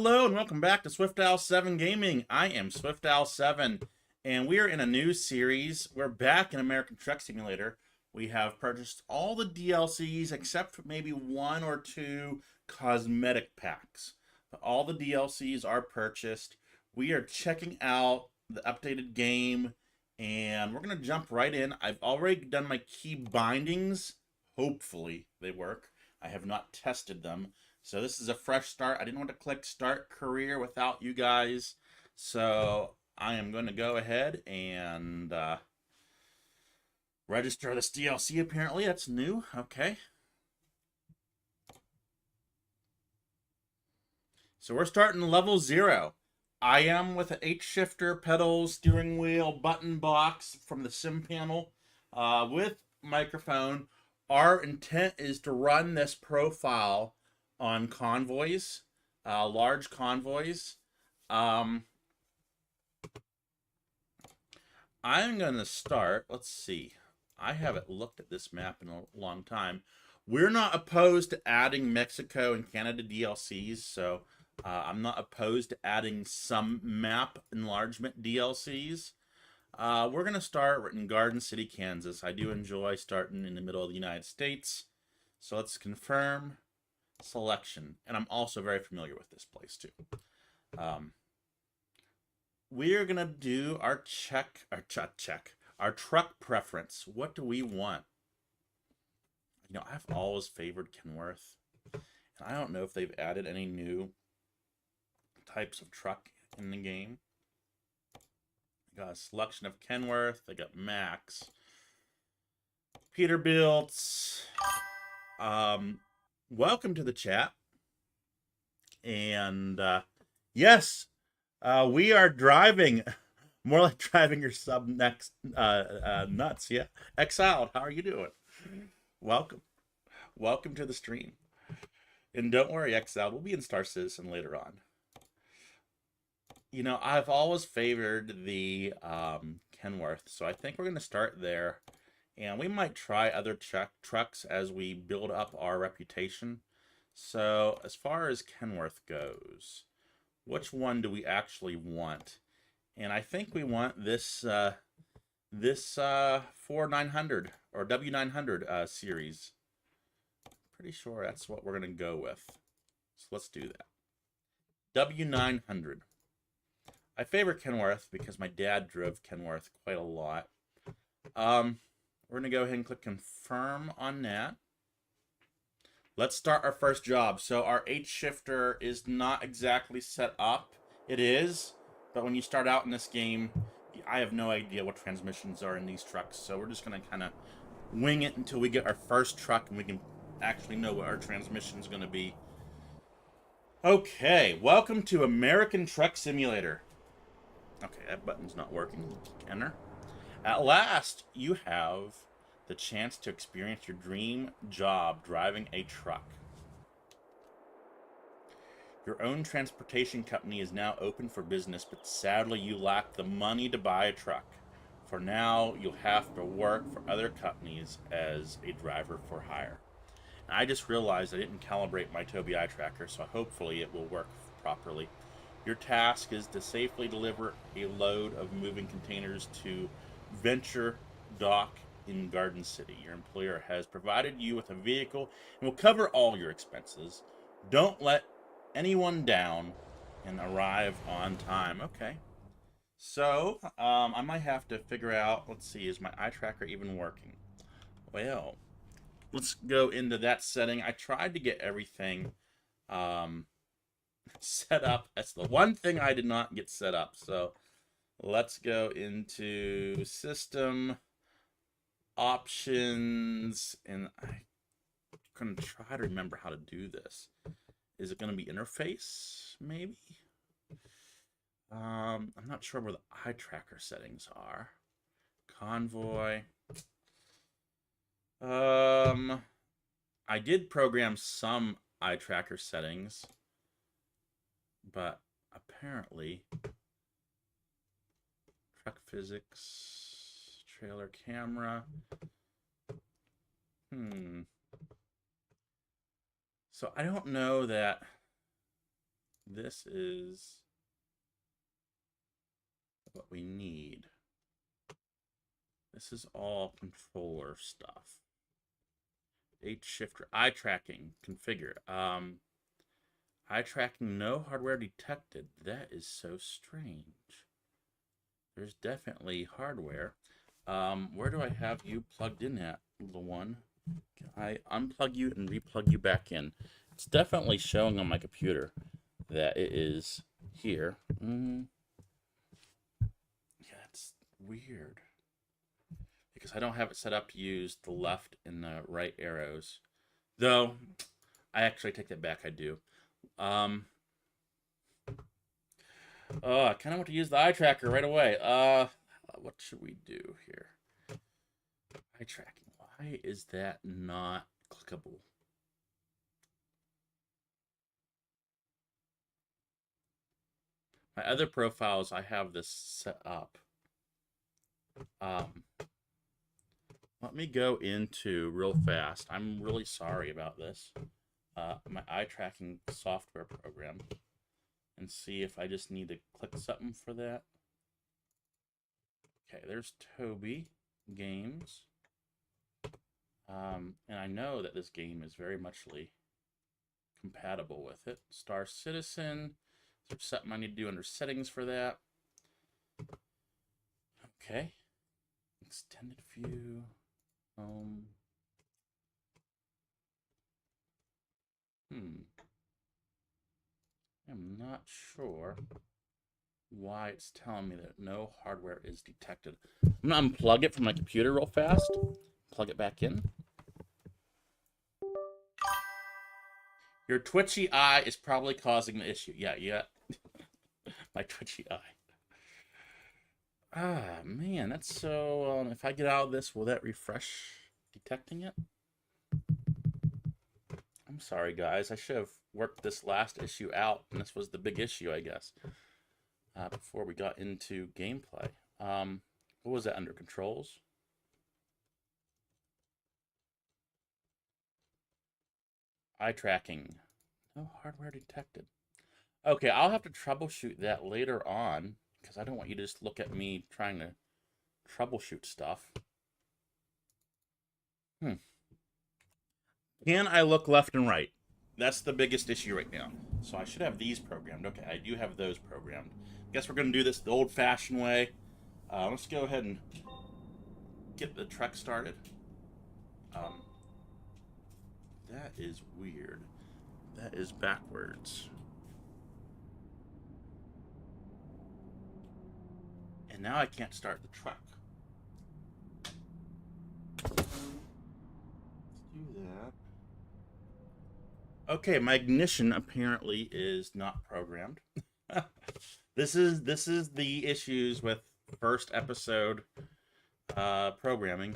Hello and welcome back to SwiftOwl7 Gaming. I am SwiftOwl7 and we are in a new series. We're back in American Truck Simulator. We have purchased all the DLCs except for maybe one or two cosmetic packs. But all the DLCs are purchased. We are checking out the updated game and we're going to jump right in. I've already done my key bindings. Hopefully they work. I have not tested them. So this is a fresh start. I didn't want to click start career without you guys. So I am going to go ahead and register this DLC. Apparently that's new. Okay. So we're starting level 0. I am with an H-shifter, pedal, steering wheel, button box from the sim panel with microphone. Our intent is to run this profile on convoys, large convoys. I'm going to start, let's see. I haven't looked at this map in a long time. We're not opposed to adding Mexico and Canada DLCs, so I'm not opposed to adding some map enlargement DLCs. We're going to start in Garden City, Kansas. I do enjoy starting in the middle of the United States. So let's confirm. Selection, and I'm also very familiar with this place too. We're gonna do our our truck preference. What do we want? You know, I've always favored Kenworth, and I don't know if they've added any new types of truck in the game. They got a selection of Kenworth. They got Max, Peterbilts. Welcome to the chat. And yes, we are driving, more like driving your sub next nuts. Yeah, Exiled, how are you doing? Welcome to the stream. And don't worry, Exiled, we'll be in Star Citizen later on. You know, I've always favored the Kenworth, so I think we're going to start there. And we might try other trucks as we build up our reputation. So as far as Kenworth goes, which one do we actually want? And I think we want this this 4900 or W900 series. Pretty sure that's what we're going to go with. So let's do that. W900. I favor Kenworth because my dad drove Kenworth quite a lot. We're going to go ahead and click confirm on that. Let's start our first job. So our H-shifter is not exactly set up. It is, but when you start out in this game, I have no idea what transmissions are in these trucks. So we're just going to kind of wing it until we get our first truck and we can actually know what our transmission is going to be. Okay, welcome to American Truck Simulator. Okay, that button's not working. Enter. At last, you have the chance to experience your dream job driving a truck. Your own transportation company is now open for business, but sadly you lack the money to buy a truck. For now, you'll have to work for other companies as a driver for hire. And I just realized I didn't calibrate my Tobii eye tracker, so hopefully it will work properly. Your task is to safely deliver a load of moving containers to Venture Dock in Garden City. Your employer has provided you with a vehicle and will cover all your expenses. Don't let anyone down and arrive on time. Okay. So, I might have to figure out, let's see, is my eye tracker even working? Well, let's go into that setting. I tried to get everything set up. That's the one thing I did not get set up. So let's go into system options, and I'm gonna try to remember how to do this. Is it gonna be interface maybe? I'm not sure where the eye tracker settings are. Convoy. I did program some eye tracker settings, but apparently truck physics, trailer camera. So I don't know that This is what we need. This is all controller stuff. H shifter, eye tracking, configure. Eye tracking, no hardware detected. That is so strange. There's definitely hardware. Where do I have you plugged in at, little one? Can I unplug you and replug you back in? It's definitely showing on my computer that it is here. Yeah, it's weird. Because I don't have it set up to use the left and the right arrows. Though, I actually take that back, I do. Oh, I kind of want to use the eye tracker right away. What should we do here? Eye tracking. Why is that not clickable? My other profiles, I have this set up. Let me go into real fast. I'm really sorry about this. My eye tracking software program and see if I just need to click something for that. Okay, there's Toby Games. And I know that this game is very muchly compatible with it. Star Citizen. There's something I need to do under settings for that. Okay. Extended view. I'm not sure why it's telling me that no hardware is detected. I'm gonna unplug it from my computer real fast. Plug it back in. Your twitchy eye is probably causing the issue. Yeah. My twitchy eye. Ah, man, that's so... if I get out of this, will that refresh detecting it? I'm sorry, guys. I should have worked this last issue out, and this was the big issue, I guess, before we got into gameplay. What was that under controls? Eye tracking. No hardware detected. Okay, I'll have to troubleshoot that later on, because I don't want you to just look at me trying to troubleshoot stuff. Can I look left and right? That's the biggest issue right now. So I should have these programmed. Okay, I do have those programmed. Guess we're going to do this the old-fashioned way. Let's go ahead and get the truck started. That is weird. That is backwards. And now I can't start the truck. Let's do that. Okay, my ignition apparently is not programmed. This is the issues with first episode programming.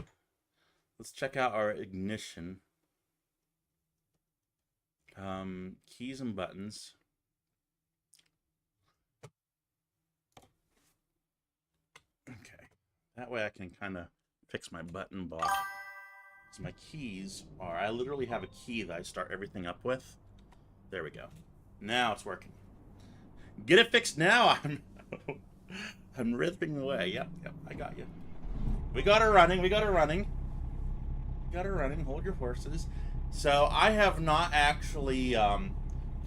Let's check out our ignition. Keys and buttons. Okay, that way I can kind of fix my button block. So my keys are, I literally have a key that I start everything up with. There we go. Now it's working. Get it fixed now. I'm ripping away. Yep, I got you. We got her running. Hold your horses. So I have not actually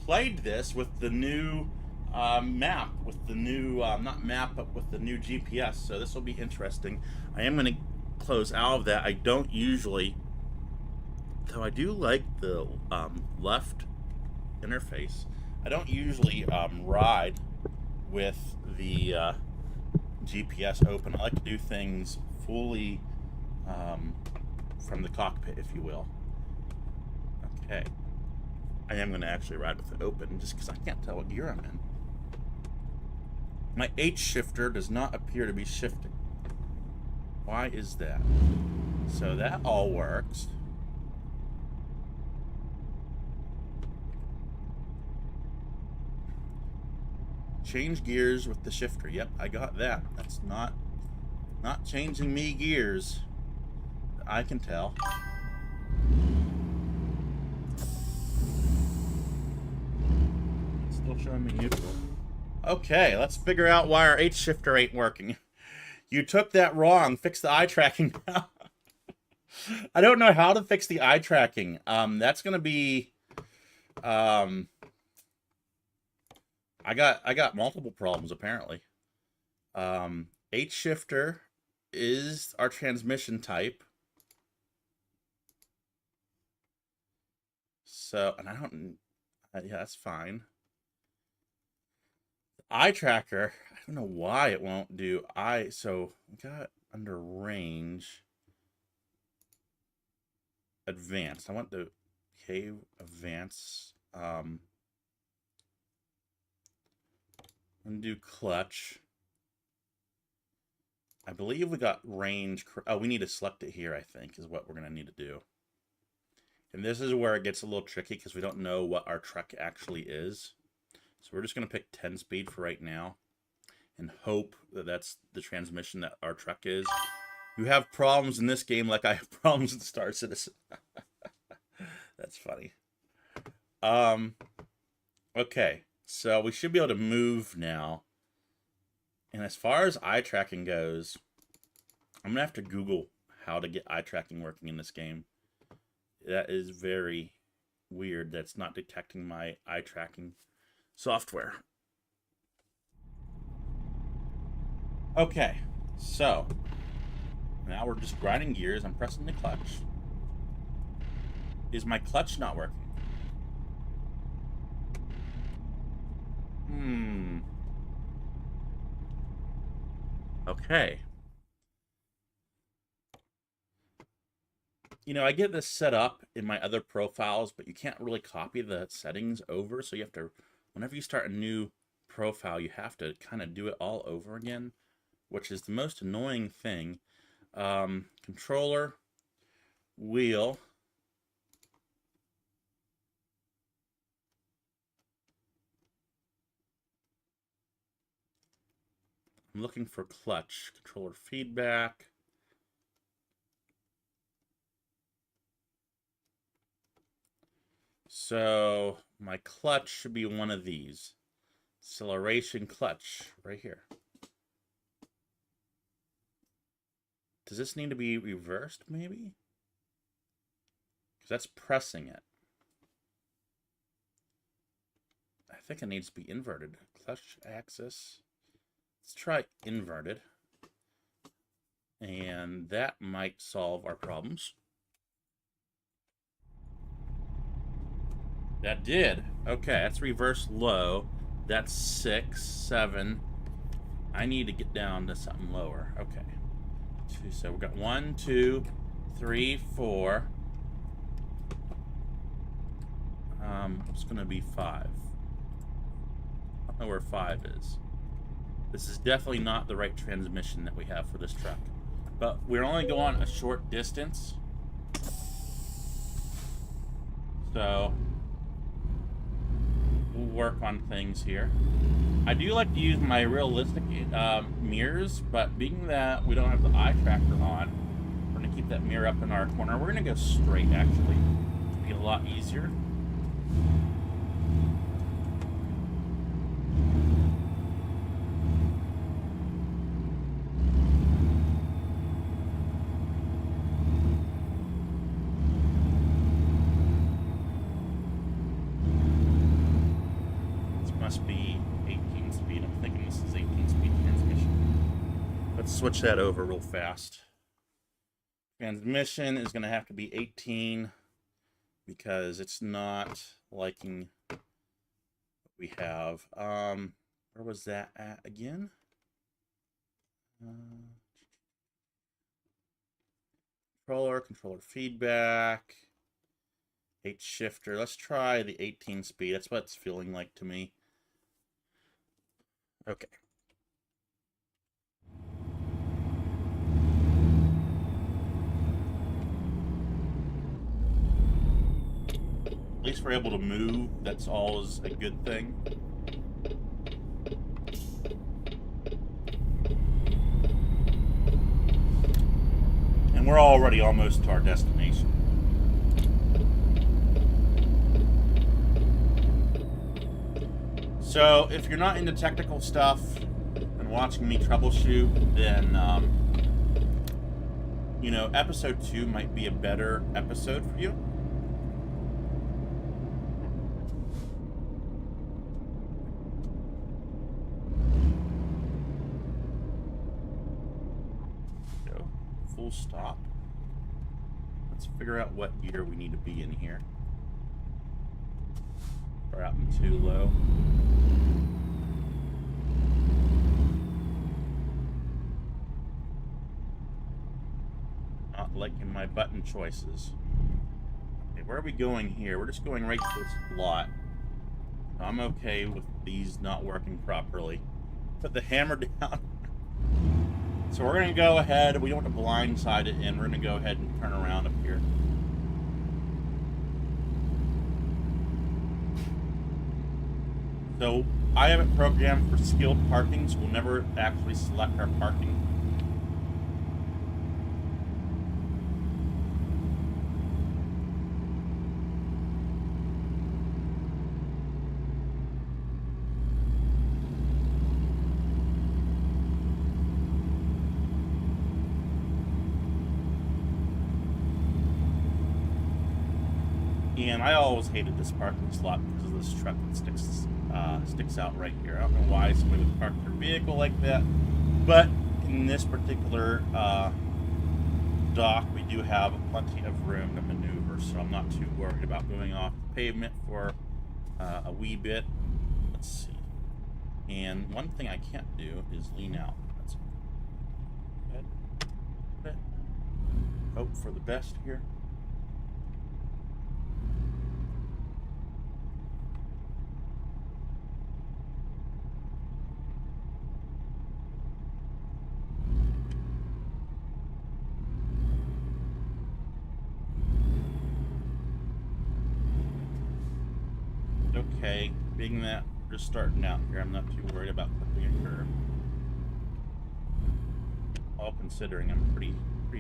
played this with the new map, with the new, not map, but with the new GPS. So this will be interesting. I am going to close out of that. I don't usually, though I do like the left interface. I don't usually ride with the GPS open. I like to do things fully from the cockpit, if you will. Okay. I am going to actually ride with it open just because I can't tell what gear I'm in. My H shifter does not appear to be shifting. Why is that? So that all works. Change gears with the shifter. Yep, I got that. That's not changing me gears. I can tell. Let's Still showing me neutral. Okay, let's figure out why our H shifter ain't working. You took that wrong. Fix the eye tracking now. I don't know how to fix the eye tracking. That's gonna be I got multiple problems apparently. H shifter is our transmission type. So, and I don't, yeah, that's fine. Eye tracker, I don't know why it won't do so we got under range, advanced. I want the advanced. I'm gonna do clutch. I believe we got range. Oh, we need to select it here, I think, is what we're gonna need to do. And this is where it gets a little tricky because we don't know what our truck actually is. So we're just going to pick 10 speed for right now and hope that that's the transmission that our truck is. You have problems in this game like I have problems in Star Citizen. That's funny. Okay, so we should be able to move now. And as far as eye tracking goes, I'm going to have to Google how to get eye tracking working in this game. That is very weird. That's not detecting my eye tracking software. Okay, so now we're just grinding gears. I'm pressing the clutch. Is my clutch not working? Okay. You know, I get this set up in my other profiles, but you can't really copy the settings over. So you have to, whenever you start a new profile, you have to kind of do it all over again, which is the most annoying thing. Controller, wheel. I'm looking for clutch, controller feedback. So my clutch should be one of these. Acceleration clutch right here. Does this need to be reversed maybe? Because that's pressing it. I think it needs to be inverted. Clutch axis. Let's try inverted. And that might solve our problems. That did. Okay, that's reverse low. That's 6, 7. I need to get down to something lower. Okay. So we've got 1, 2, 3, 4. It's going to be 5. I don't know where 5 is. This is definitely not the right transmission that we have for this truck. But we're only going a short distance. So we'll work on things here. I do like to use my realistic mirrors, but being that we don't have the eye tracker on, we're going to keep that mirror up in our corner. We're going to go straight, actually. It'll be a lot easier. Must be 18 speed. I'm thinking this is 18 speed transmission. Let's switch that over real fast. Transmission is going to have to be 18 because it's not liking what we have. Where was that at again? Controller feedback, H shifter. Let's try the 18 speed. That's what it's feeling like to me. Okay. At least we're able to move. That's always a good thing. And we're already almost to our destination. So if you're not into technical stuff and watching me troubleshoot, then you know, episode 2 might be a better episode for you. Go full stop. Let's figure out what gear we need to be in here. We're out in too low. Not liking my button choices. Okay, where are we going here? We're just going right to this lot. I'm okay with these not working properly. Put the hammer down. So we're going to go ahead. We don't want to blindside it in. We're going to go ahead and turn around up here. So I have it programmed for skilled parking, so we'll never actually select our parking. And I always hated this parking slot because of this truck that sticks out right here. I don't know why somebody would park their vehicle like that, but in this particular dock, we do have plenty of room to maneuver, so I'm not too worried about going off the pavement for a wee bit. Let's see. And one thing I can't do is lean out. That's good. Hope for the best here. Okay, being that we're just starting out here, I'm not too worried about clipping a curve. All considering, I'm pretty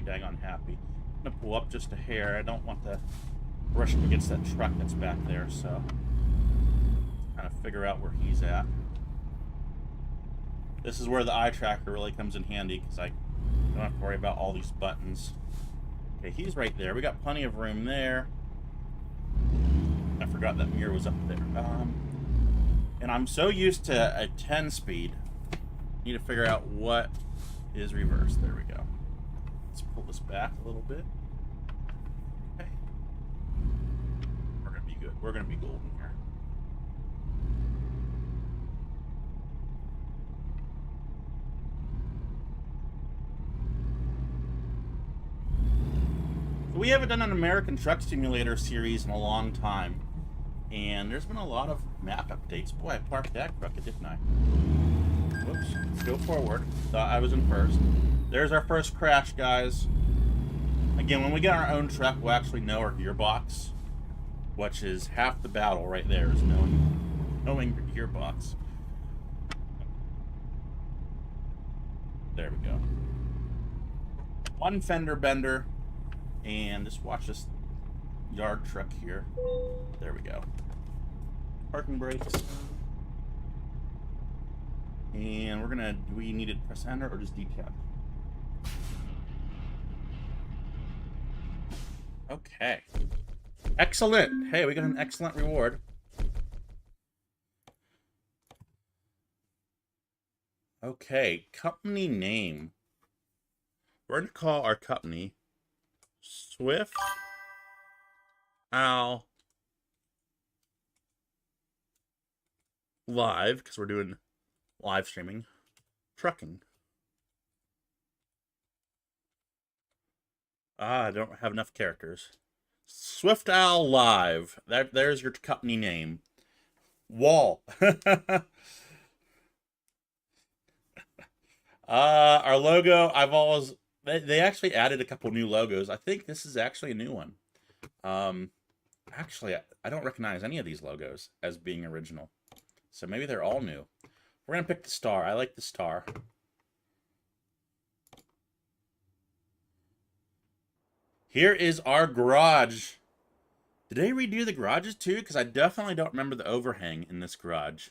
daggone happy. I'm gonna pull up just a hair. I don't want to brush up against that truck that's back there, so kind of figure out where he's at. This is where the eye tracker really comes in handy because I don't have to worry about all these buttons. Okay, he's right there. We got plenty of room there. I forgot that mirror was up there. And I'm so used to a 10 speed. Need to figure out what is reverse. There we go. Let's pull this back a little bit. Okay. We're gonna be good. We're gonna be golden here. We haven't done an American Truck Simulator series in a long time. And there's been a lot of map updates. Boy, I parked that crooked, didn't I? Whoops. Let's go forward. Thought I was in first. There's our first crash, guys. Again, when we get our own truck, we'll actually know our gearbox, which is half the battle right there, is knowing your gearbox. There we go. One fender bender. And just watch this yard truck here. There we go. Parking brakes. And we're gonna, do we need to press enter or just detab? Okay. Excellent. Hey, we got an excellent reward. Okay, company name. We're gonna call our company Swift Owl Live, because we're doing live streaming trucking. I don't have enough characters. Swift Owl Live. There's your company name. Wall. Our logo, I've always... They actually added a couple new logos. I think this is actually a new one. Actually, I don't recognize any of these logos as being original. So maybe they're all new. We're going to pick the star. I like the star. Here is our garage. Did they redo the garages too? Because I definitely don't remember the overhang in this garage.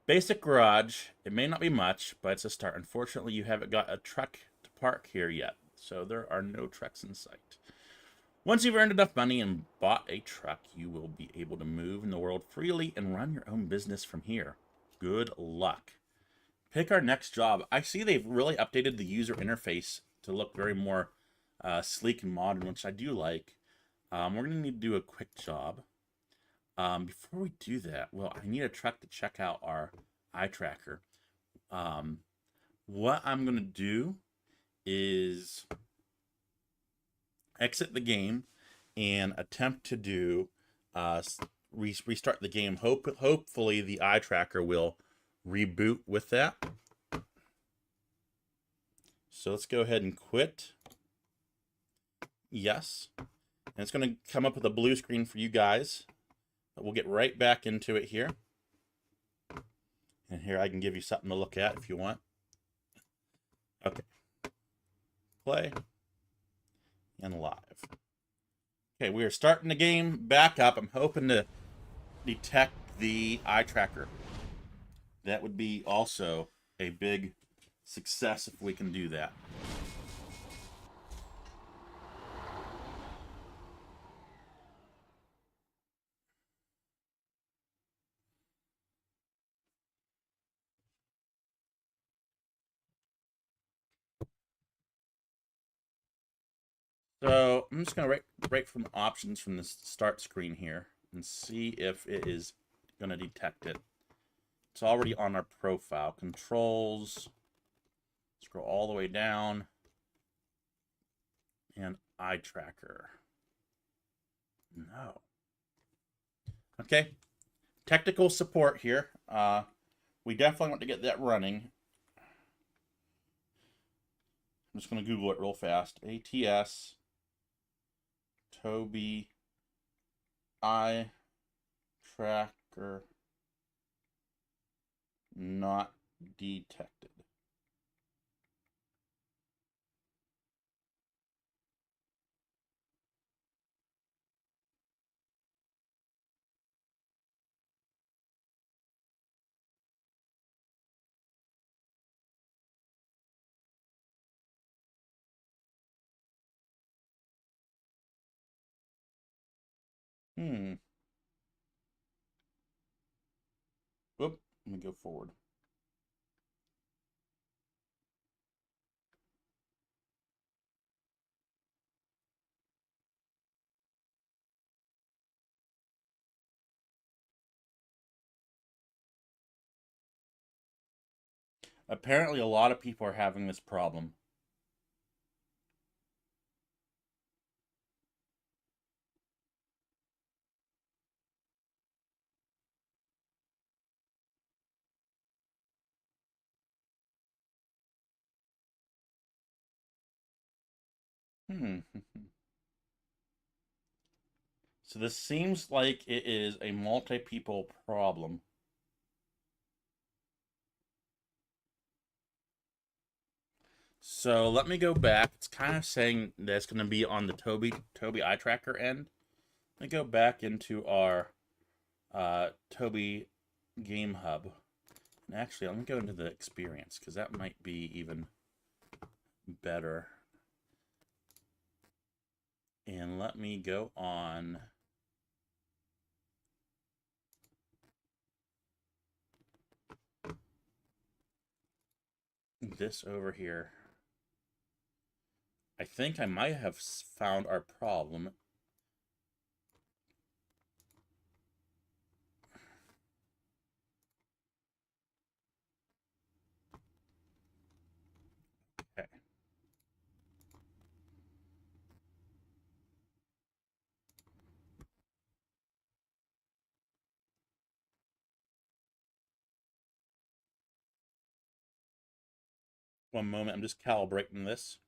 Basic garage. It may not be much, but it's a start. Unfortunately, you haven't got a truck to park here yet, so there are no trucks in sight. Once you've earned enough money and bought a truck, you will be able to move in the world freely and run your own business from here. Good luck. Pick our next job. I see they've really updated the user interface to look very more sleek and modern, which I do like. We're going to need to do a quick job. Before we do that, well, I need a truck to check out our eye tracker. What I'm going to do is exit the game and attempt to do restart the game. Hopefully the eye tracker will reboot with that. So let's go ahead and quit. Yes. And it's going to come up with a blue screen for you guys. But we'll get right back into it here. And here I can give you something to look at if you want. Okay. Play. And live. Okay, we are starting the game back up. I'm hoping to detect the eye tracker. That would be also a big success if we can do that. So I'm just going to write from options from the start screen here and see if it is going to detect it. It's already on our profile. Controls. Scroll all the way down. And eye tracker. No. Okay. Technical support here. We definitely want to get that running. I'm just going to Google it real fast. ATS Toby eye tracker not detected. Whoop, let me go forward. Apparently, a lot of people are having this problem. So this seems like it is a multi-people problem. So let me go back. It's kind of saying that it's going to be on the Toby eye tracker end. Let me go back into our Toby Game Hub. And actually, let me go into the experience because that might be even better. And let me go on this over here. I think I might have found our problem. Okay. One moment, I'm just calibrating this.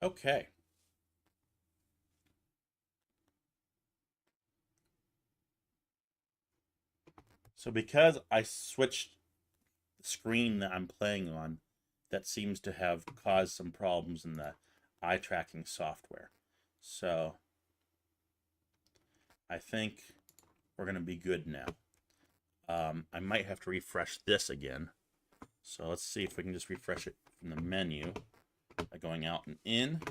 Okay. So because I switched the screen that I'm playing on, that seems to have caused some problems in the eye tracking software. So I think we're going to be good now. I might have to refresh this again. So let's see if we can just refresh it from the menu by going out and in.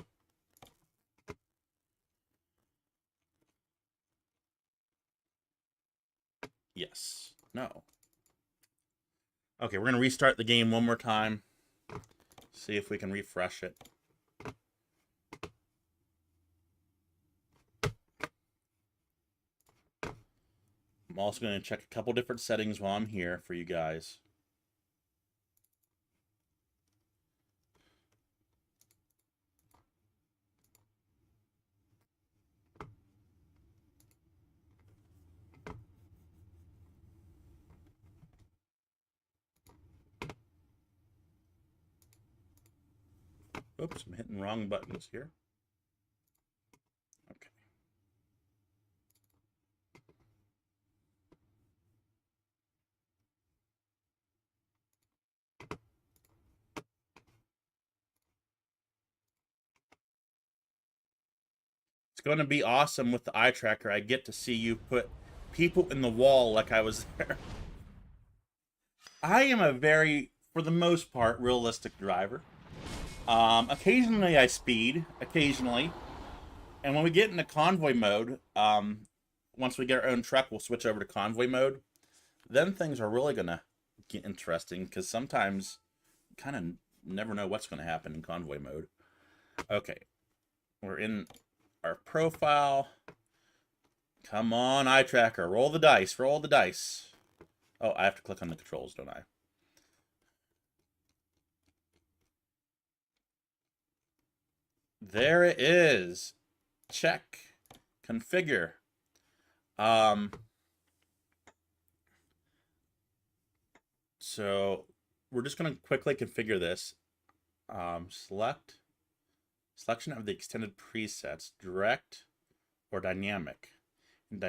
Yes. No. Okay, we're going to restart the game one more time. See if we can refresh it. I'm also going to check a couple different settings while I'm here for you guys. Oops, I'm hitting wrong buttons here. Okay. It's going to be awesome with the eye tracker. I get to see you put people in the wall like I was there. I am a very, for the most part, realistic driver. Occasionally I speed, occasionally. And when we get into convoy mode, once we get our own truck, we'll switch over to convoy mode. Then things are really going to get interesting because sometimes you kind of never know what's going to happen in convoy mode. Okay, we're in our profile. Come on, eye tracker, roll the dice, roll the dice. Oh, I have to click on the controls, don't I? There it is. Check. Configure. So we're just going to quickly configure this. Selection of the extended presets, direct or dynamic. In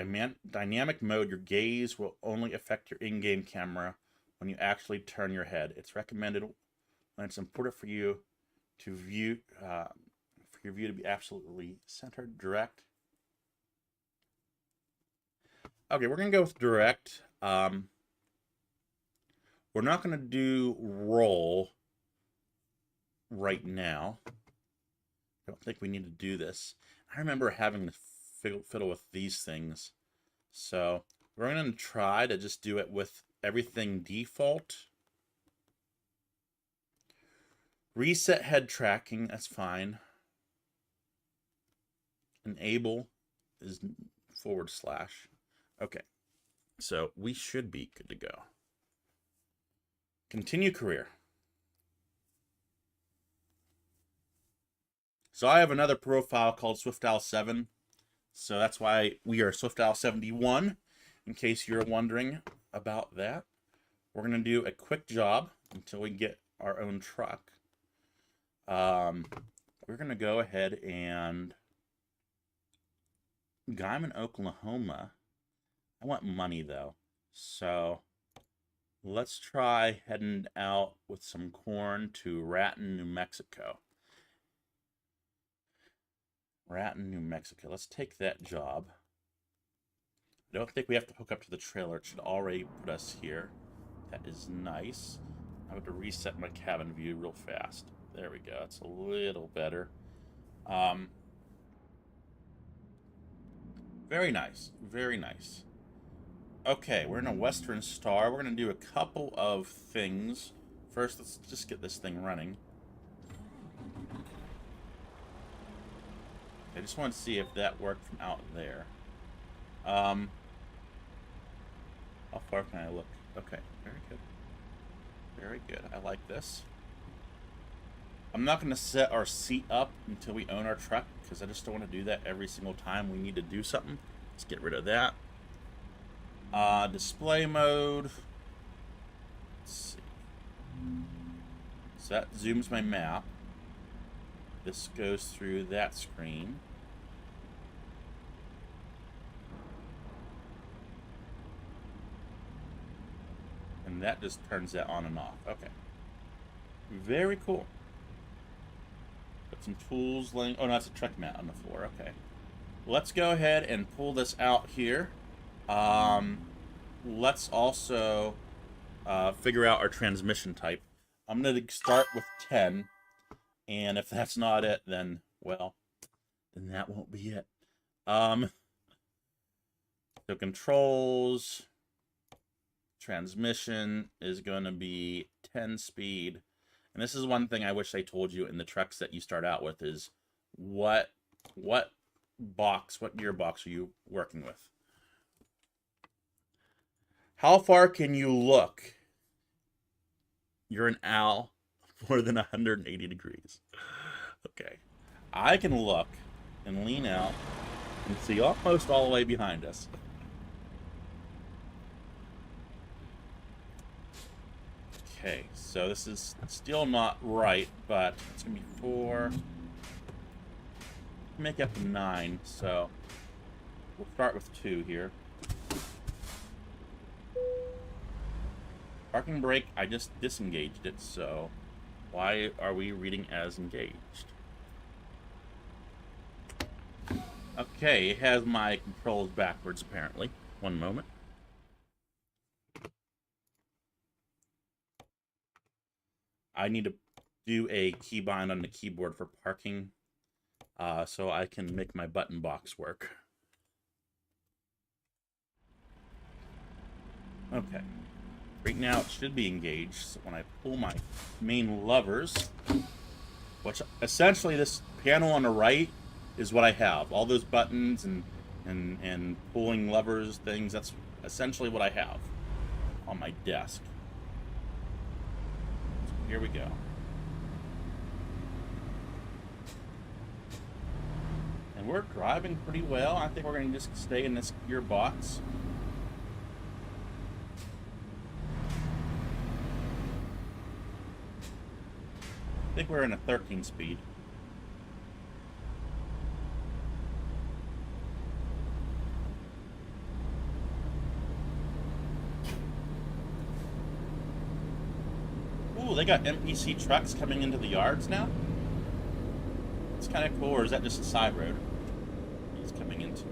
dynamic mode, your gaze will only affect your in-game camera when you actually turn your head. It's recommended when it's important for you to view, for your view to be absolutely centered. Direct. Okay, we're gonna go with direct. We're not gonna do roll right now. I don't think we need to do this. I remember having to fiddle with these things. So we're going to try to just do it with everything default. Reset head tracking, that's fine. Enable is /. Okay, so we should be good to go. Continue career. So I have another profile called SwiftOwl7. So that's why we are SwiftOwl71, in case you're wondering about that. We're going to do a quick job until we get our own truck. We're going to go ahead and Guyman, Oklahoma. I want money, though. So let's try heading out with some corn to Raton, New Mexico. Raton, New Mexico. Let's take that job. I don't think we have to hook up to the trailer. It should already put us here. That is nice. I have to reset my cabin view real fast. There we go. It's a little better. Very nice. Very nice. Okay, we're in a Western Star. We're going to do a couple of things. First, let's just get this thing running. I just want to see if that worked from out there. How far can I look? Okay, very good. Very good. I like this. I'm not going to set our seat up until we own our truck, because I just don't want to do that every single time we need to do something. Let's get rid of that. Display mode. Let's see. So that zooms my map. this goes through that screen. And that just turns that on and off. Okay. Very cool. Got some tools laying... Oh, no, that's a truck mat on the floor. Okay. Let's go ahead and pull this out here. Let's also figure out our transmission type. I'm going to start with 10. And if that's not it, then, well, then that won't be it. So controls, transmission is going to be 10 speed. And this is one thing I wish I told you in the trucks that you start out with is what gearbox are you working with? How far can you look? You're an owl. More than 180 degrees. Okay. I can look and lean out and see almost all the way behind us. Okay, so this is still not right, but it's going to be 4. Make up 9, so we'll start with 2 here. Parking brake, I just disengaged it, so why are we reading as engaged? Okay, it has my controls backwards, apparently. One moment. I need to do a keybind on the keyboard for parking, so I can make my button box work. Okay. Right now it should be engaged, so when I pull my main levers, which essentially this panel on the right is what I have. All those buttons and pulling levers, things, that's essentially what I have on my desk. So here we go. And we're driving pretty well. I think we're going to just stay in this gearbox. I think we're in a 13 speed. Ooh, they got NPC trucks coming into the yards now? It's kind of cool, or is that just a side road he's coming into?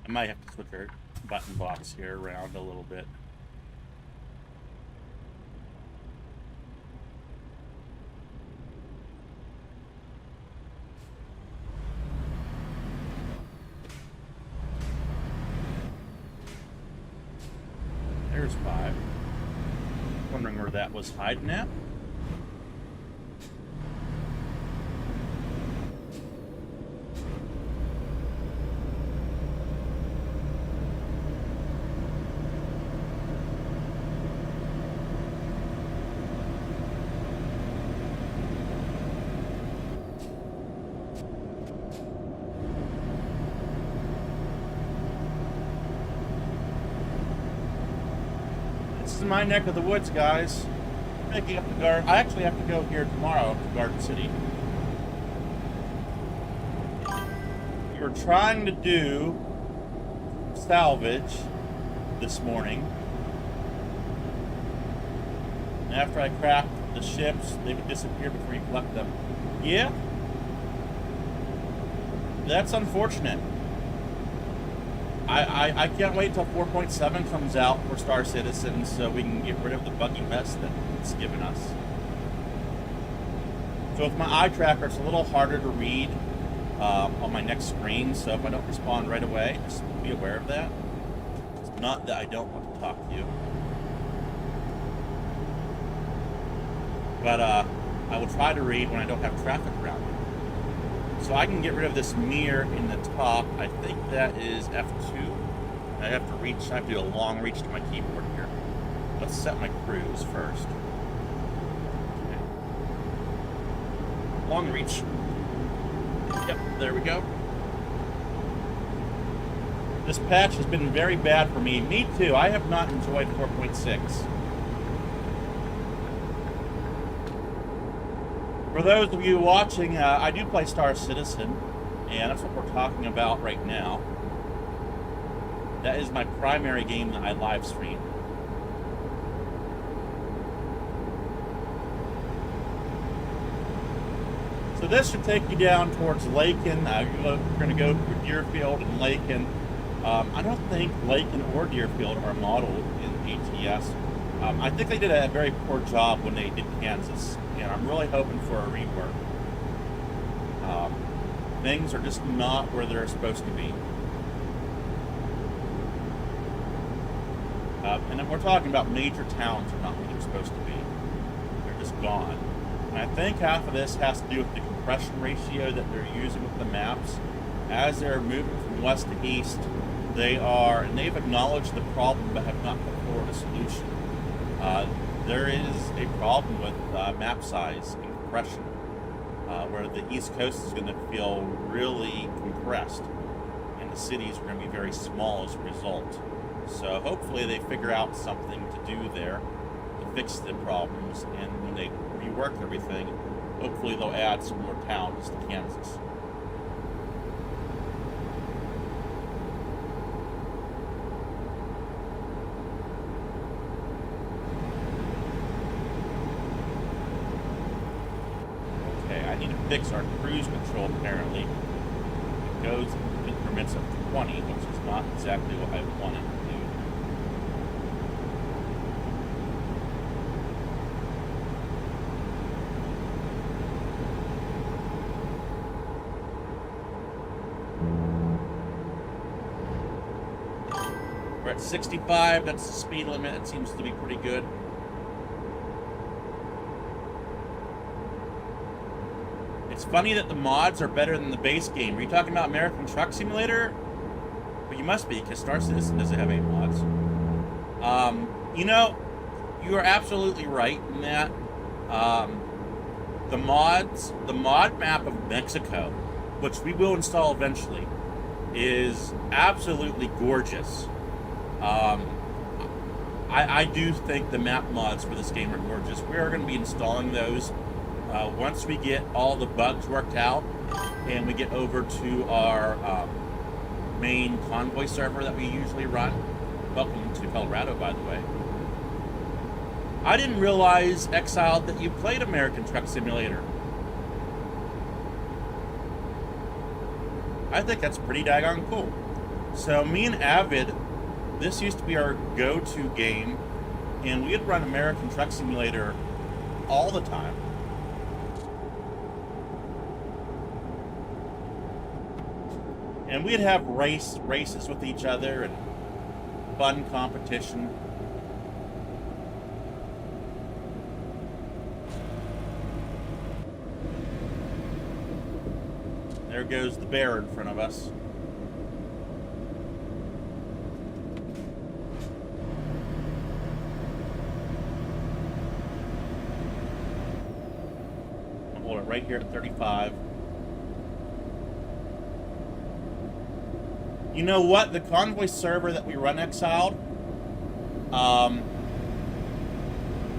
I might have to switch our button box here around a little bit. There's 5. Wondering where that was hiding at. This is my neck of the woods, guys. Making up the garden. I actually have to go here tomorrow to Garden City. We were trying to do salvage this morning. And after I cracked the ships, they would disappear before you collect them. Yeah. That's unfortunate. I can't wait till 4.7 comes out for Star Citizen so we can get rid of the buggy mess that it's given us. So with my eye tracker, it's a little harder to read on my next screen, so if I don't respond right away, just be aware of that. It's not that I don't want to talk to you. But I will try to read when I don't have traffic around me. So I can get rid of this mirror in the top. I think that is F2. I have to do a long reach to my keyboard here. Let's set my cruise first. Okay. Long reach. Yep, there we go. This patch has been very bad for me. Me too. I have not enjoyed 4.6. For those of you watching, I do play Star Citizen, and that's what we're talking about right now. That is my primary game that I live stream. So this should take you down towards Laken. You're going to go through Deerfield and Laken. I don't think Laken or Deerfield are modeled in ATS. I think they did a very poor job when they did Kansas, and I'm really hoping for a rework. Things are just not where they're supposed to be. And then we're talking about major towns are not where they're supposed to be. They're just gone. And I think half of this has to do with the compression ratio that they're using with the maps. As they're moving from west to east, they've acknowledged the problem but have not put forward a solution. There is a problem with map size and compression, where the East Coast is going to feel really compressed, and the cities are going to be very small as a result. So hopefully they figure out something to do there to fix the problems, and when they rework everything, hopefully they'll add some more towns to Kansas. Fix our cruise control. Apparently it goes in increments of 20, which is not exactly what I wanted to do. We're at 65. That's the speed limit. It seems to be pretty good. It's funny that the mods are better than the base game. Are you talking about American Truck Simulator? Well, you must be, because Star Citizen doesn't have any mods. You know, you are absolutely right in that. The mod map of Mexico, which we will install eventually, is absolutely gorgeous. I do think the map mods for this game are gorgeous. We are going to be installing those once we get all the bugs worked out and we get over to our main convoy server that we usually run. Welcome to Colorado, by the way. I didn't realize, Exiled, that you played American Truck Simulator. I think that's pretty daggone cool. So me and Avid, this used to be our go-to game, and we'd run American Truck Simulator all the time. And we'd have races with each other and fun competition. There goes the bear in front of us. I'll hold it right here at 35. You know what? The convoy server that we run, Exiled,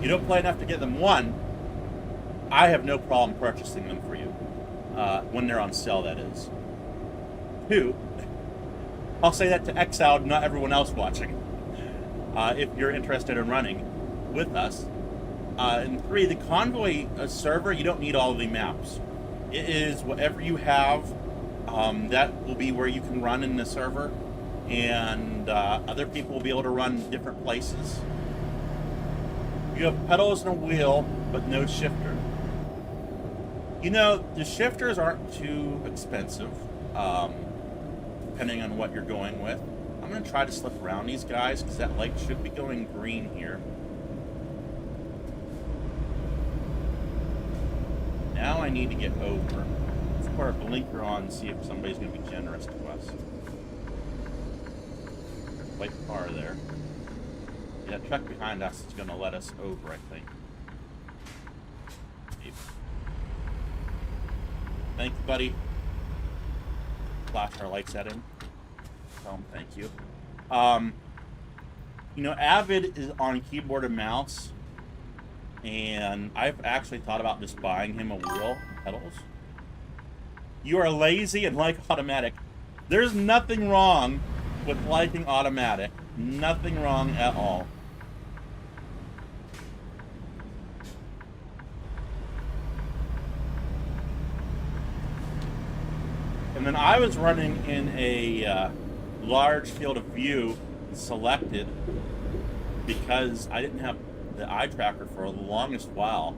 you don't play enough to get them. One, I have no problem purchasing them for you. When they're on sale, that is. Two, I'll say that to Exiled, not everyone else watching, if you're interested in running with us. And three, the convoy server, you don't need all of the maps. It is whatever you have. That will be where you can run in the server, and other people will be able to run different places. You have pedals and a wheel, but no shifter. You know, the shifters aren't too expensive, depending on what you're going with. I'm going to try to slip around these guys, because that light should be going green here. Now I need to get over. Let's put our blinker on and see if somebody's going to be generous to us. White car there. Yeah, that truck behind us is going to let us over, I think. Maybe. Thank you, buddy. Flash our lights at him. Tell him thank you. You know, Avid is on keyboard and mouse, and I've actually thought about just buying him a wheel and pedals. You are lazy and like automatic. There's nothing wrong with liking automatic. Nothing wrong at all. And then I was running in a large field of view selected because I didn't have the eye tracker for the longest while.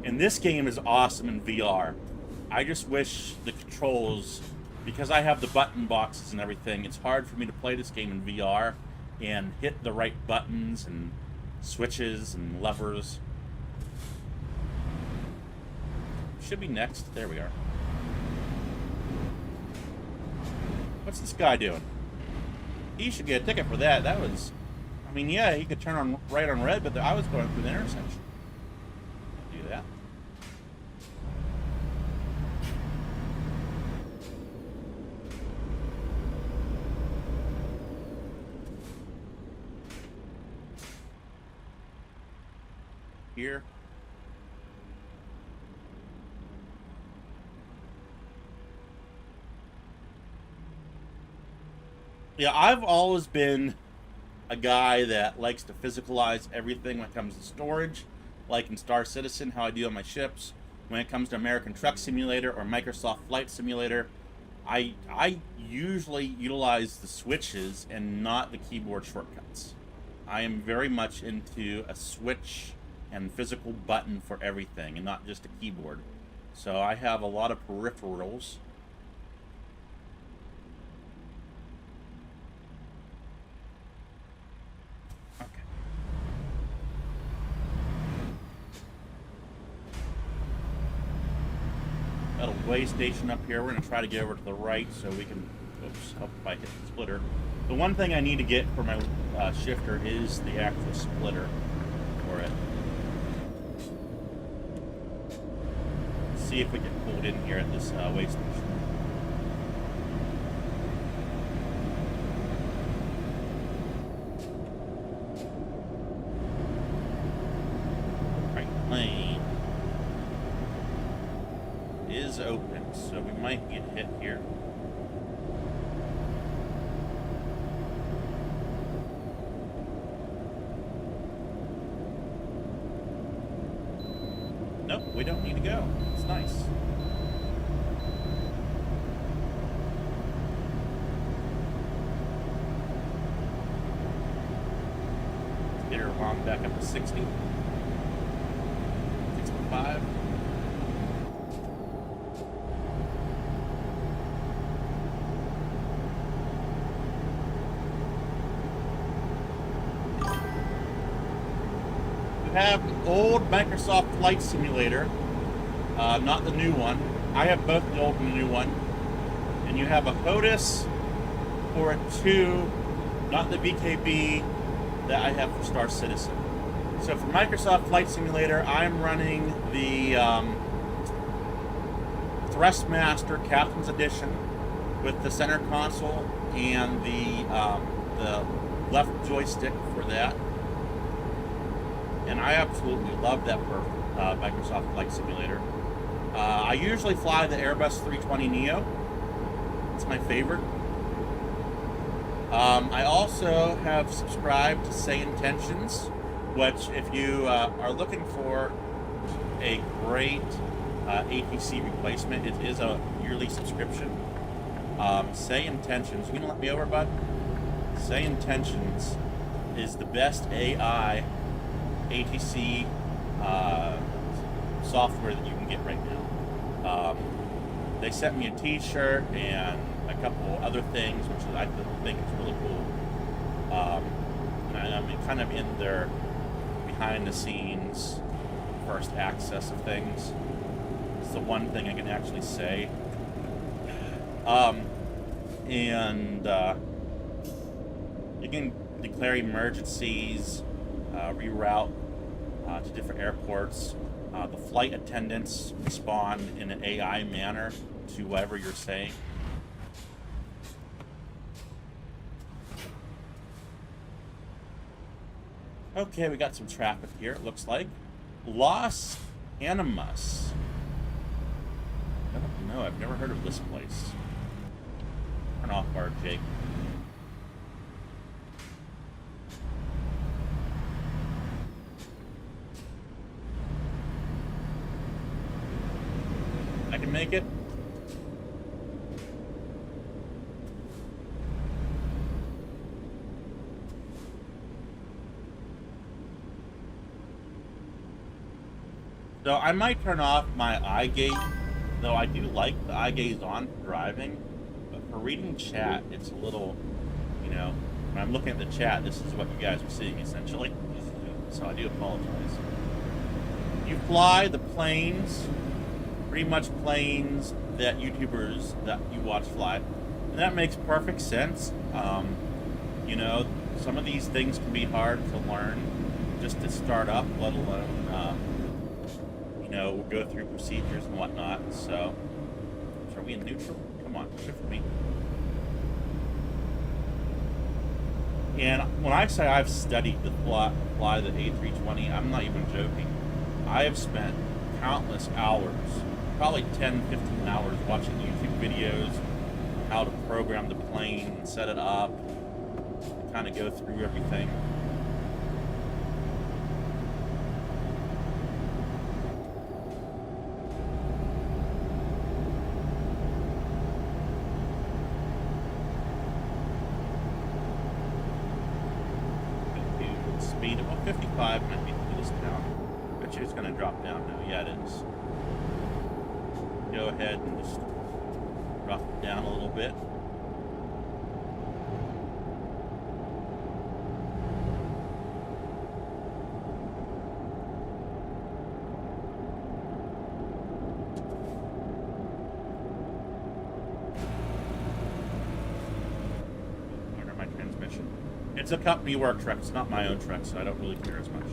And this game is awesome in VR. I just wish the controls, because I have the button boxes and everything, it's hard for me to play this game in VR and hit the right buttons and switches and levers. Should be next. There we are. What's this guy doing? He should get a ticket for that. That was... I mean, yeah, he could turn on right on red, but I was going through the intersection. Do that. Here. Yeah, I've always been a guy that likes to physicalize everything when it comes to storage, like in Star Citizen, how I do on my ships. When it comes to American Truck Simulator or Microsoft Flight Simulator, I usually utilize the switches and not the keyboard shortcuts. I am very much into a switch and physical button for everything, and not just a keyboard. So I have a lot of peripherals. Got a way station up here. We're going to try to get over to the right so we can, oops, help if I hit the splitter. The one thing I need to get for my shifter is the actual splitter for it. Let's see if we get pulled in here at this way station. Right lane is open, so we might get hit here. Nope, we don't need to go. It's nice. Let's get her along back up to 60. 65. Have the old Microsoft Flight Simulator, not the new one. I have both the old and the new one. And you have a HOTUS or a 2, not the BKB that I have for Star Citizen. So for Microsoft Flight Simulator, I'm running the Thrustmaster Captain's Edition with the center console and the left joystick for that. And I absolutely love that Microsoft Flight Simulator. I usually fly the Airbus 320neo. It's my favorite. I also have subscribed to Say Intentions, which if you are looking for a great ATC replacement, it is a yearly subscription. Say Intentions. You gonna let me over, bud? Say Intentions is the best AI ATC software that you can get right now. They sent me a t-shirt and a couple other things, which I think is really cool. And I'm kind of in their behind the scenes first access of things. It's the one thing I can actually say. You can declare emergencies, reroute to different airports. The flight attendants respond in an AI manner to whatever you're saying. Okay, we got some traffic here, it looks like. Los Animas. I don't know, I've never heard of this place. Turn off our Jake. I can make it. So I might turn off my eye gaze, though I do like the eye gaze on for driving, but for reading chat, it's a little, you know, when I'm looking at the chat, this is what you guys are seeing essentially. So I do apologize. You fly the planes, pretty much planes that YouTubers that you watch fly, and that makes perfect sense. You know, some of these things can be hard to learn just to start up, let alone you know, go through procedures and whatnot. So are we in neutral? Come on, shift me. And when I say I've studied to fly the A320, I'm not even joking. I have spent countless hours, probably 10, 15 hours watching YouTube videos, how to program the plane, set it up, kind of go through everything. Speed about 55 might be through this town. Bet you it's going to drop down now. Yeah, it is. Go ahead and just drop it down a little bit. Under my transmission. It's a company work truck. It's not my own truck, so I don't really care as much.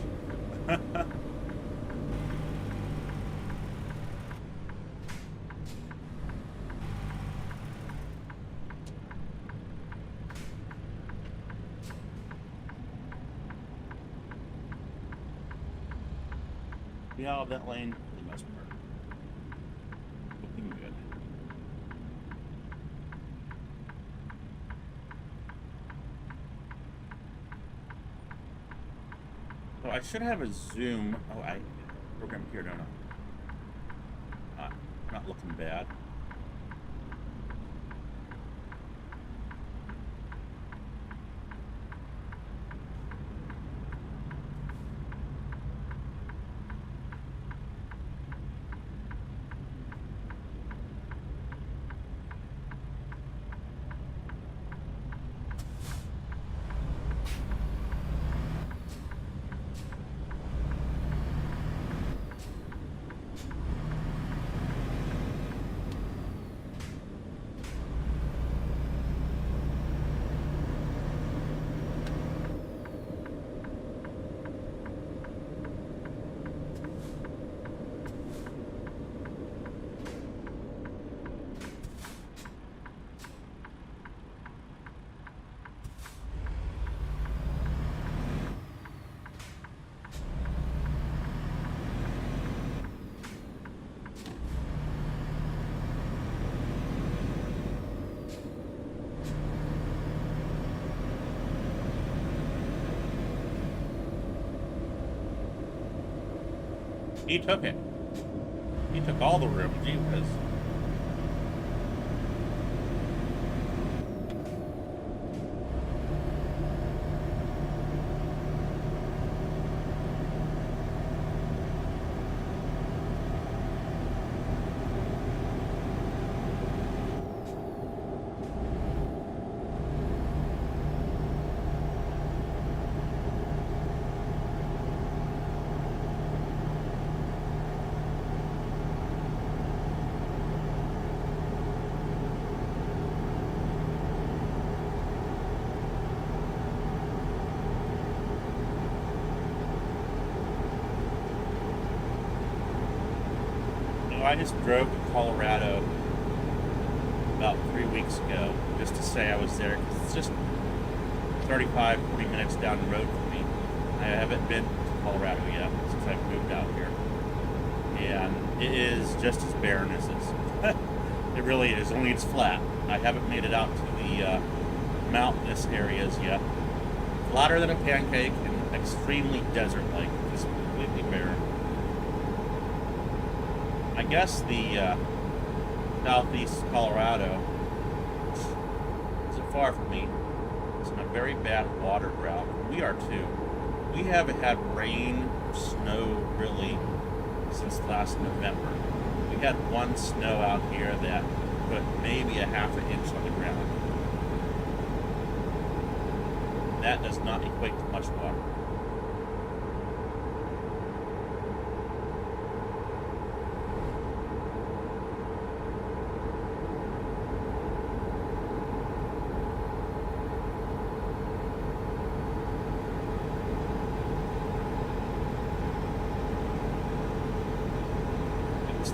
Yeah, of that lane for the most part. Looking good. So I should have a zoom. Oh, I programmed here, don't I? Not looking bad. He took it. He took all the room. Gee whiz. I just drove to Colorado about 3 weeks ago just to say I was there, because it's just 35, 40 minutes down the road for me. I haven't been to Colorado yet since I've moved out here. And it is just as barren as this. It really is, only it's flat. I haven't made it out to the mountainous areas yet. Flatter than a pancake and extremely desert-like, just completely barren. I guess the southeast Colorado isn't far from me. It's in a very bad water drought. We are too. We haven't had rain, snow, really, since last November. We had one snow out here that put maybe a half an inch on the ground. That does not equate to much water.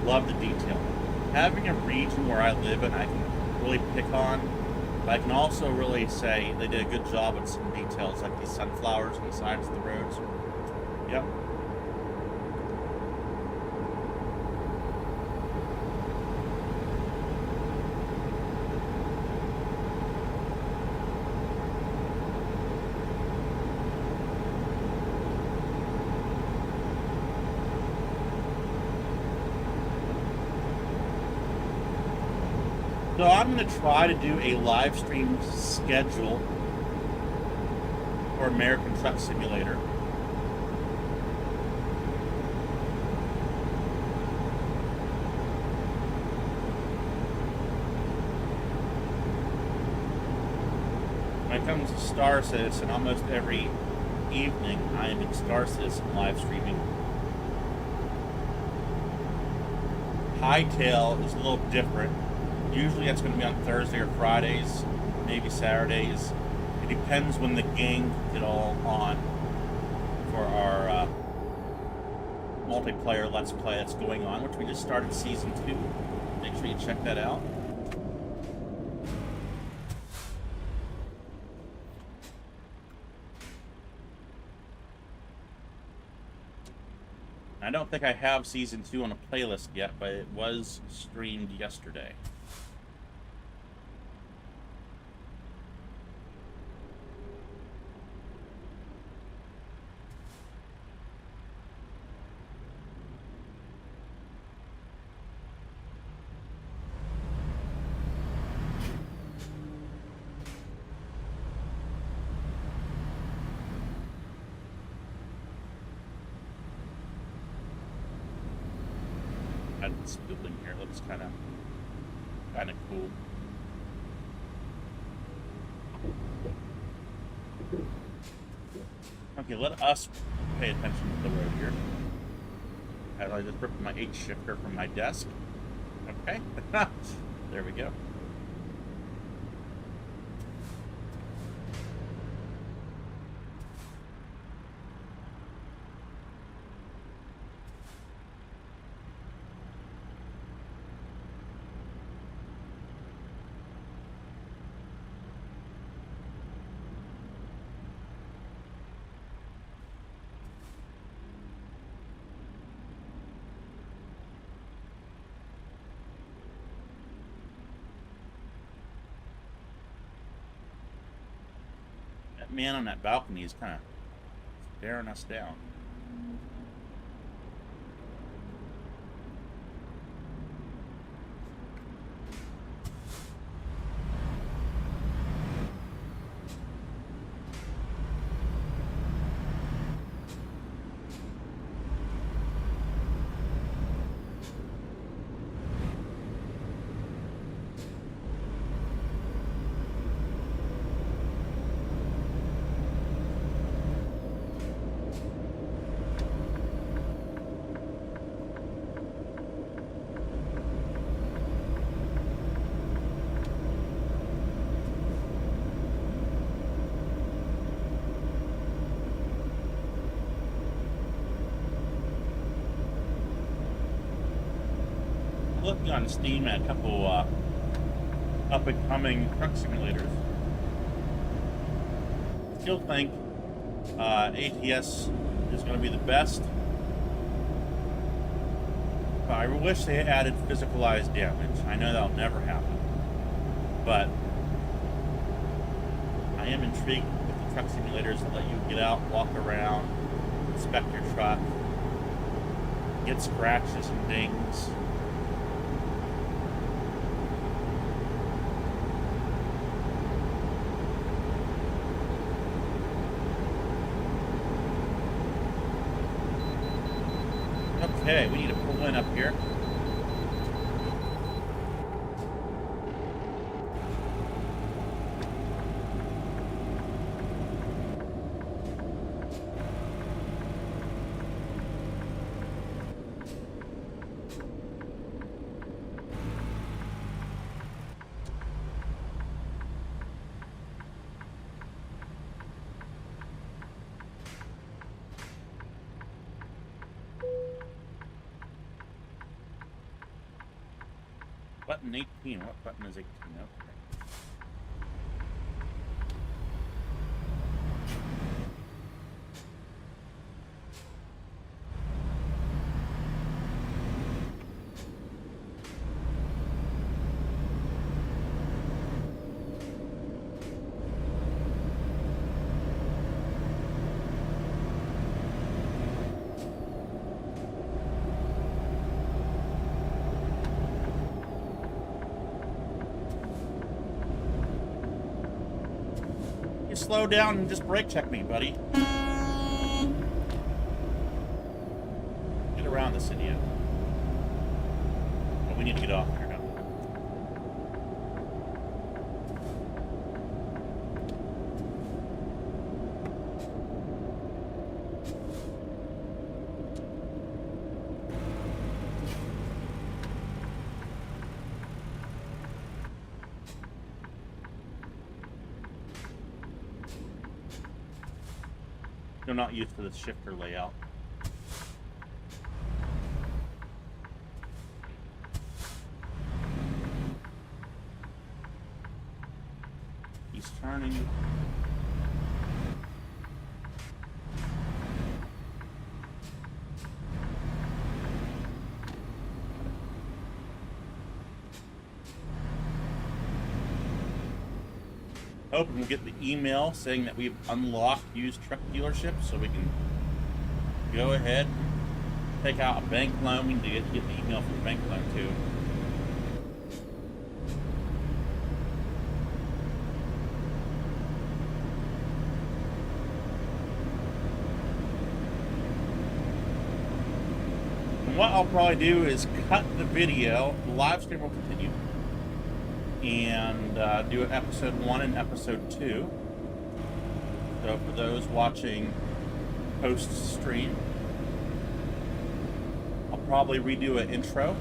Love the detail. Having a region where I live in, I can really pick on, but I can also really say they did a good job with some details, like these sunflowers on the sides of the roads. Yep. So I'm going to try to do a live stream schedule for American Truck Simulator. When it comes to Star Citizen, almost every evening I am in Star Citizen live streaming. Hightail is a little different. Usually that's going to be on Thursday or Fridays, maybe Saturdays. It depends when the gang get all on for our multiplayer Let's Play that's going on, which we just started Season 2. Make sure you check that out. I don't think I have Season 2 on a playlist yet, but it was streamed yesterday. This building here looks kind of cool. Okay, let us pay attention to the road here. As I just ripped my H shifter from my desk. Okay, there we go. Man on that balcony is kind of staring us down. looking on Steam at a couple up-and-coming truck simulators. I still think ATS is going to be the best. But I wish they had added physicalized damage. I know that'll never happen. But I am intrigued with the truck simulators that let you get out, walk around, inspect your truck, get scratches and dings. Okay, we need to pull in up here. Button 18. What button is 18? Okay. Slow down and just brake check me, buddy. Get around this idiot. But we need to get off here now. I'm not used to the shifter layout. He's turning. Hoping we'll get the email saying that we've unlocked used truck dealerships so we can go ahead and take out a bank loan. We need to get the email from the bank loan too. And what I'll probably do is cut the video. The live stream will continue. And do an episode 1 and episode 2. So for those watching post-stream, I'll probably redo an intro.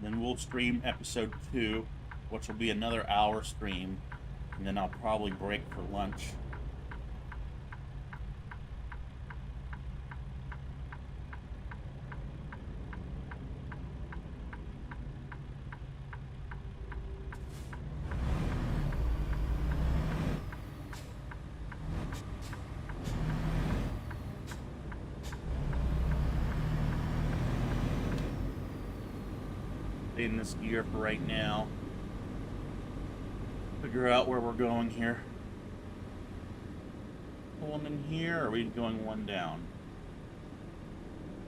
Then we'll stream episode 2, which will be another hour stream, and then I'll probably break for lunch. In this gear for right now. Figure out where we're going here. Pulling in here, or are we going one down?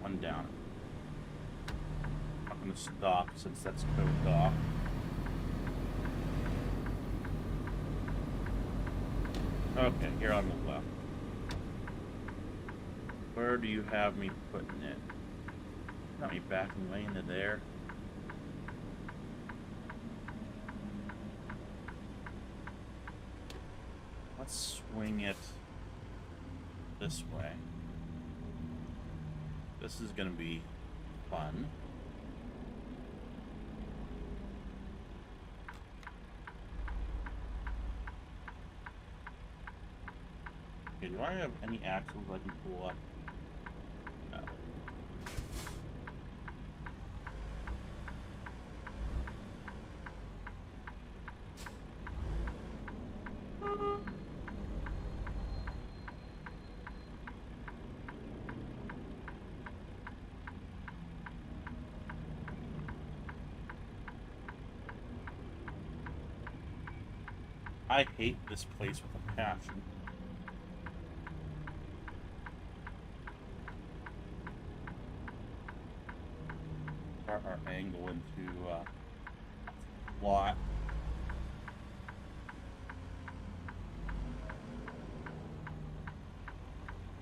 One down. I'm gonna stop since that's coded off. Okay, here on the left. Where do you have me putting it? Got me backing way into there. Let's swing it this way. This is going to be fun. Okay, do I have any axles I can pull up? No. I hate this place with a passion. Start our angle into lot.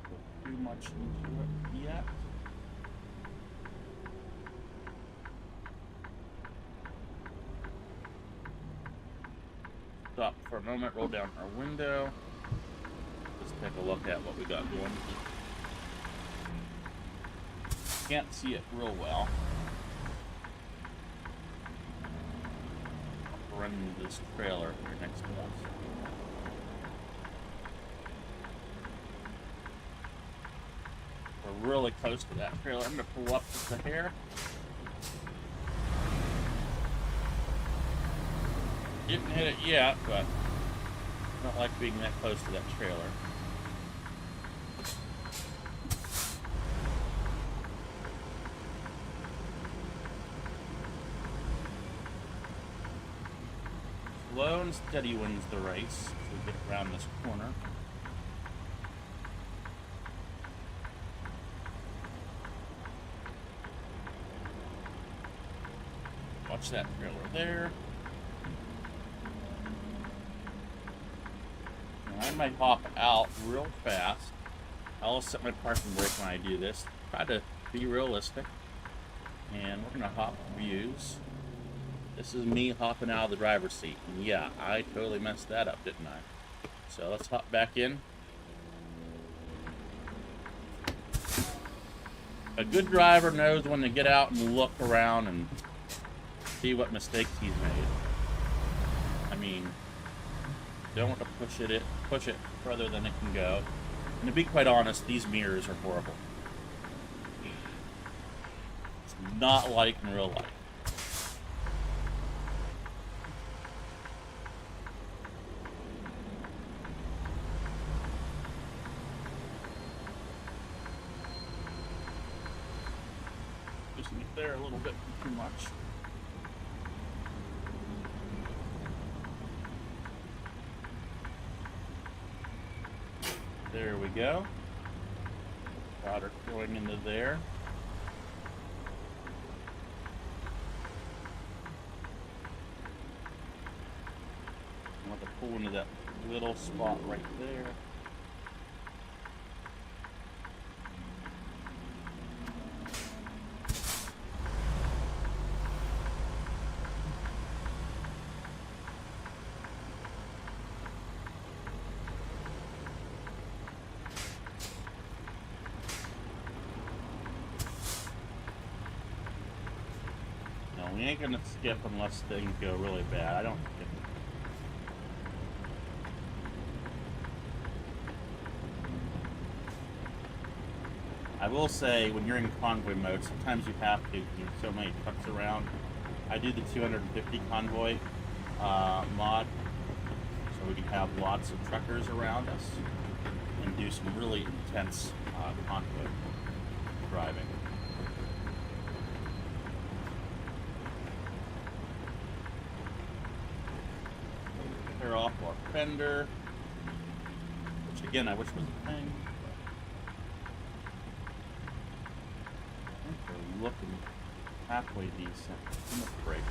Put too much into it yet. Stop for a moment, roll down our window. Let's take a look at what we got going. Can't see it real well. We're running this trailer here next to us. We're really close to that trailer. I'm going to pull up just a hair. Didn't hit it yet, but I don't like being that close to that trailer. Slow and steady wins the race as we get around this corner. Watch that trailer there. I might hop out real fast. I'll set my parking brake when I do this. Try to be realistic. And we're going to hop views. This is me hopping out of the driver's seat. And yeah, I totally messed that up, didn't I? So let's hop back in. A good driver knows when to get out and look around and see what mistakes he's made. I mean, don't want to push it further than it can go. And to be quite honest, these mirrors are horrible. It's not like in real life. Pushing it there a little bit too much. There we go. Water going into there. I want to pull into that little spot right there. We ain't gonna skip unless things go really bad. I don't skip. I will say, when you're in convoy mode, sometimes you have to. There's so many trucks around. I do the 250 convoy mod, so we can have lots of truckers around us and do some really intense convoy driving. Off our fender, which again I wish was a thing. I think we're looking halfway decent. Too much brake.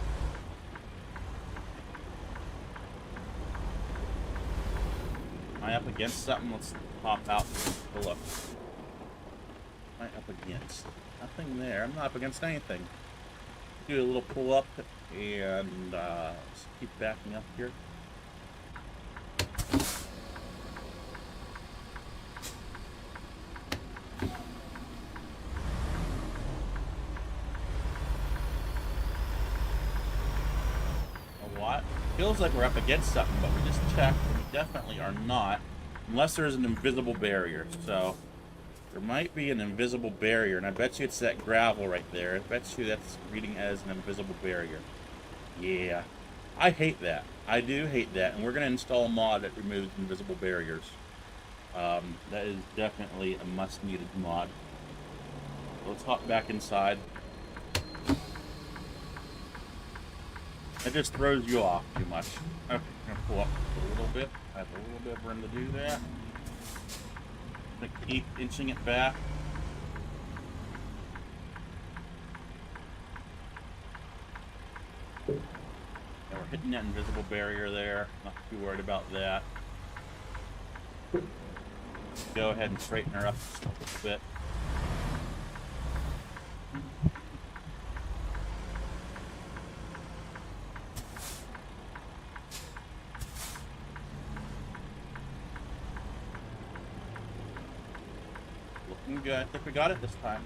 Am I up against something? Let's pop out and pull up. Am I up against? Nothing there. I'm not up against anything. Do a little pull up and let's keep backing up here. feels like we're up against something, but we just checked, and we definitely are not. Unless there's an invisible barrier. So, there might be an invisible barrier, and I bet you it's that gravel right there. I bet you that's reading as an invisible barrier. Yeah. I hate that. I do hate that, and we're going to install a mod that removes invisible barriers. That is definitely a must-needed mod. Let's hop back inside. It just throws you off too much. Okay, I'm going to pull up a little bit. I have a little bit of room to do that. I'm going to keep inching it back. And we're hitting that invisible barrier there. Not too worried about that. Go ahead and straighten her up just a little bit. Looking good. I think we got it this time.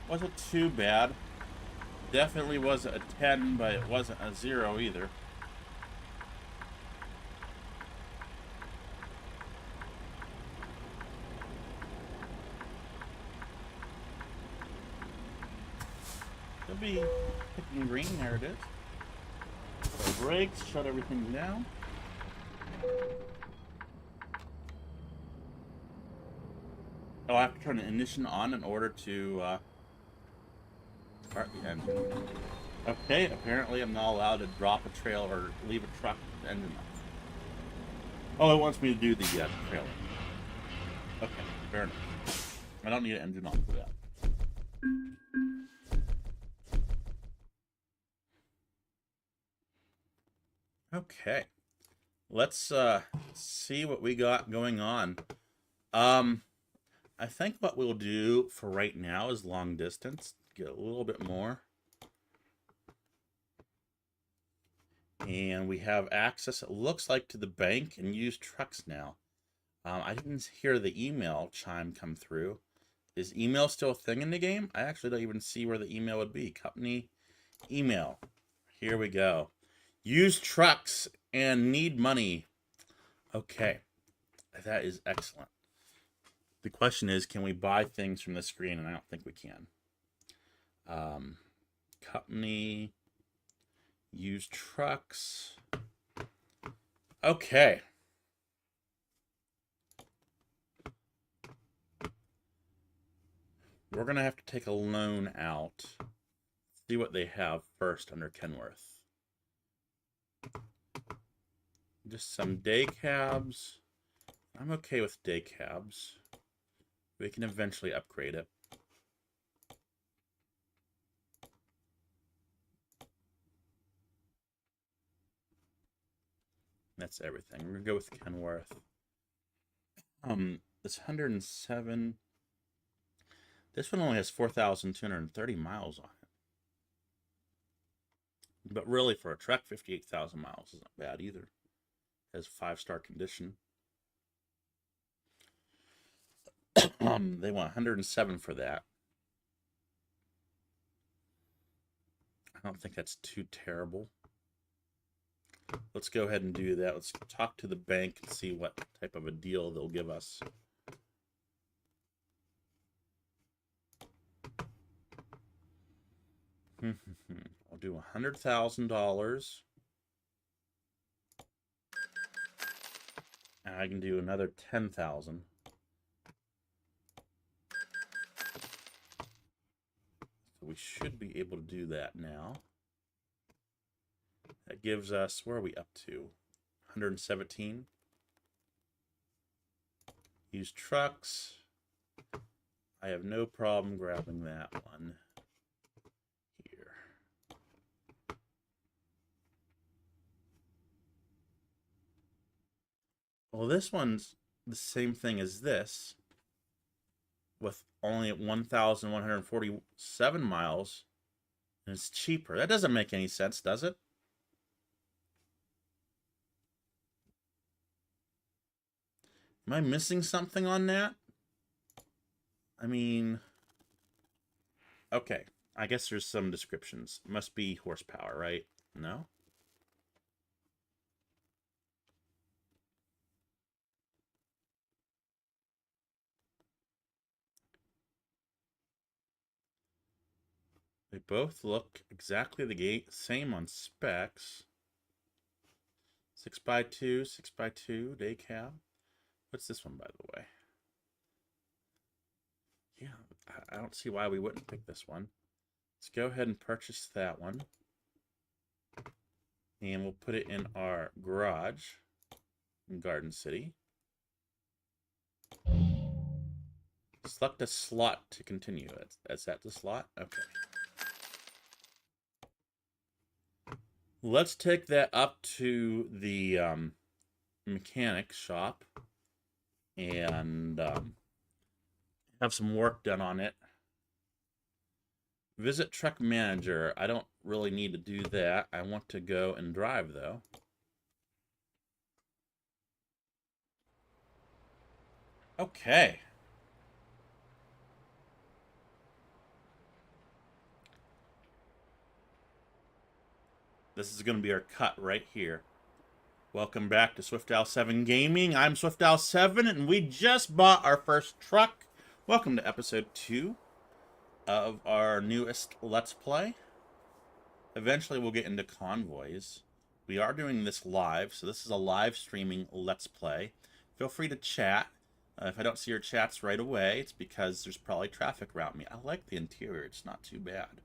Wasn't too bad. Definitely wasn't a 10, but it wasn't a 0 either. It'll be picking green. There it is. So brakes, shut everything down. Oh, I have to turn the ignition on in order to start the engine. Okay, apparently I'm not allowed to drop a trail or leave a truck with the engine off. Oh, it wants me to do the trailer. Okay, fair enough. I don't need an engine on for that. Okay, let's see what we got going on. I think what we'll do for right now is long distance. Get a little bit more. And we have access, it looks like, to the bank and used trucks now. I didn't hear the email chime come through. Is email still a thing in the game? I actually don't even see where the email would be. Company email. Here we go. Used trucks and need money. Okay. That is excellent. The question is, can we buy things from the screen? And I don't think we can. Company, used trucks. Okay. We're going to have to take a loan out. See what they have first under Kenworth. Just some day cabs. I'm okay with day cabs. We can eventually upgrade it. That's everything. We're gonna go with Kenworth. This 107. This one only has 4,230 miles on it. But really, for a truck, 58,000 miles isn't bad either. It has 5-star condition. They want 107 for that. I don't think that's too terrible. Let's go ahead and do that. Let's talk to the bank and see what type of a deal they'll give us. I'll do $100,000. And I can do another 10,000. So we should be able to do that now. That gives us, where are we up to? 117. Used trucks. I have no problem grabbing that one here. Well, this one's the same thing as this, with only 1,147 miles, and it's cheaper. That doesn't make any sense, does it? Am I missing something on that? I mean, okay. I guess there's some descriptions. Must be horsepower, right? No? They both look exactly the same on specs. 6x2, 6x2, day cab. What's this one, by the way? Yeah, I don't see why we wouldn't pick this one. Let's go ahead and purchase that one. And we'll put it in our garage in Garden City. Select a slot to continue. Is that the slot? Okay. Let's take that up to the mechanic shop and have some work done on it. Visit truck manager. I don't really need to do that. I want to go and drive, though. Okay. This is going to be our cut right here. Welcome back to SwiftOwl7 Gaming. I'm SwiftOwl7, and we just bought our first truck. Welcome to episode 2 of our newest Let's Play. Eventually, we'll get into convoys. We are doing this live, so this is a live streaming Let's Play. Feel free to chat. If I don't see your chats right away, it's because there's probably traffic around me. I like the interior. It's not too bad.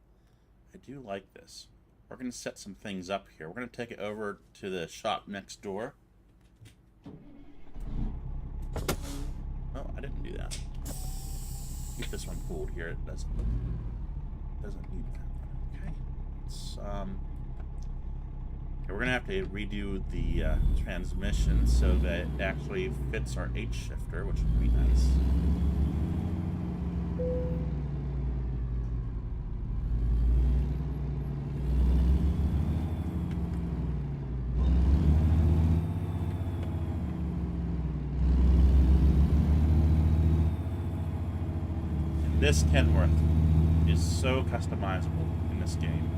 I do like this. We're going to set some things up here. We're going to take it over to the shop next door. Oh, I didn't do that. Keep this one pulled here. It doesn't need that. Okay. It's, okay, we're going to have to redo the transmission so that it actually fits our H shifter, which would be nice. This Kenworth is so customizable in this game.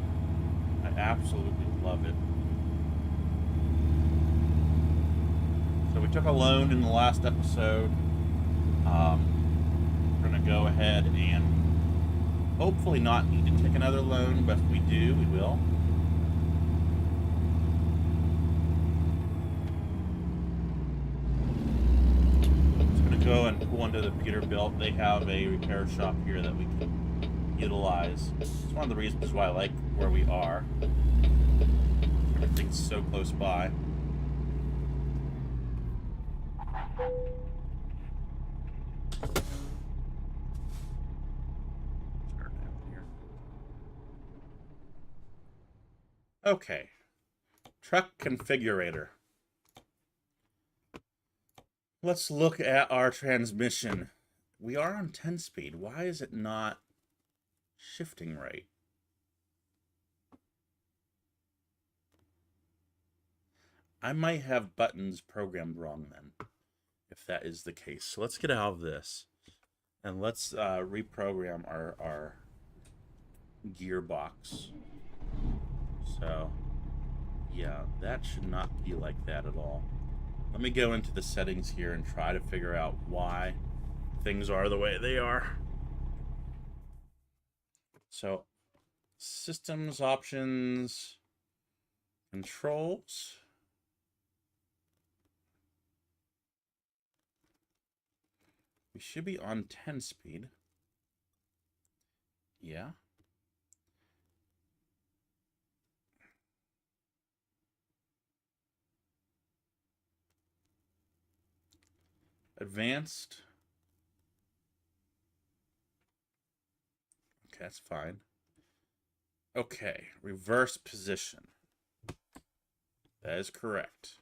I absolutely love it. So we took a loan in the last episode. We're going to go ahead and hopefully not need to take another loan, but if we do, we will. Go and pull into the Peterbilt. They have a repair shop here that we can utilize. It's one of the reasons why I like where we are. Everything's so close by. Okay. Truck configurator. Let's look at our transmission. We are on 10 speed. Why is it not shifting right? I might have buttons programmed wrong then, if that is the case. So let's get out of this and let's reprogram our gearbox. So yeah, that should not be like that at all. Let me go into the settings here and try to figure out why things are the way they are. So, systems, options, controls. We should be on 10 speed. Yeah. Advanced. Okay, that's fine. Okay, reverse position. That is correct.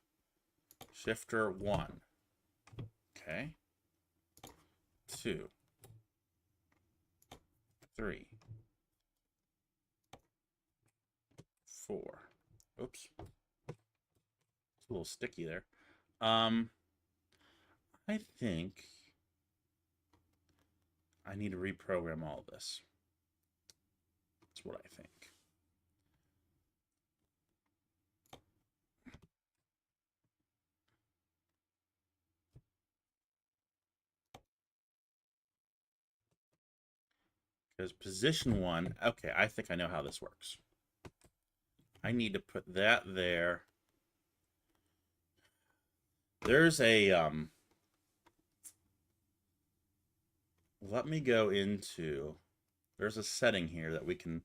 Shifter 1. Okay. 2. 3. 4. Oops. It's a little sticky there. I think I need to reprogram all of this. That's what I think. Because position 1, okay, I think I know how this works. I need to put that there. There's a, let me go into, there's a setting here that we can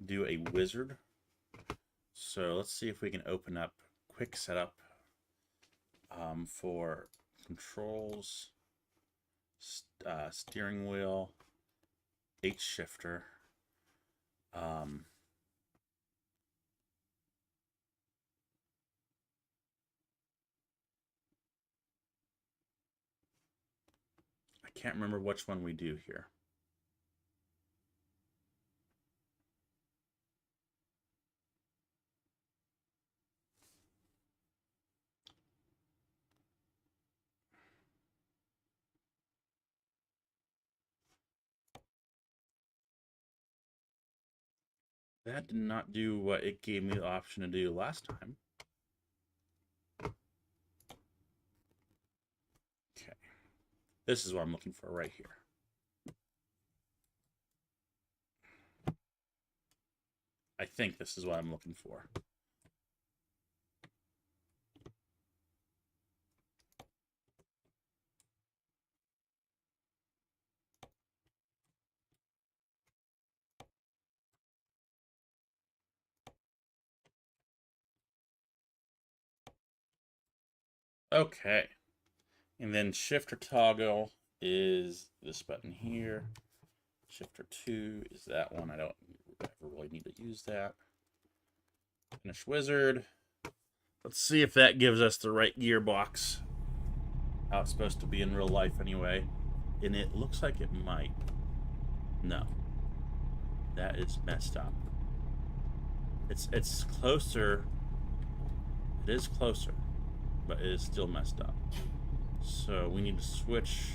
do a wizard. So let's see if we can open up quick setup for controls, steering wheel, H shifter. I can't remember which one we do here. That did not do what it gave me the option to do last time. Okay. This is what I'm looking for right here. I think this is what I'm looking for. Okay. And then shifter toggle is this button here. Shifter 2 is that one. I don't ever really need to use that. Finish wizard. Let's see if that gives us the right gearbox. How it's supposed to be in real life anyway. And it looks like it might. No. That is messed up. It's closer. It is closer, but it is still messed up. So we need to switch.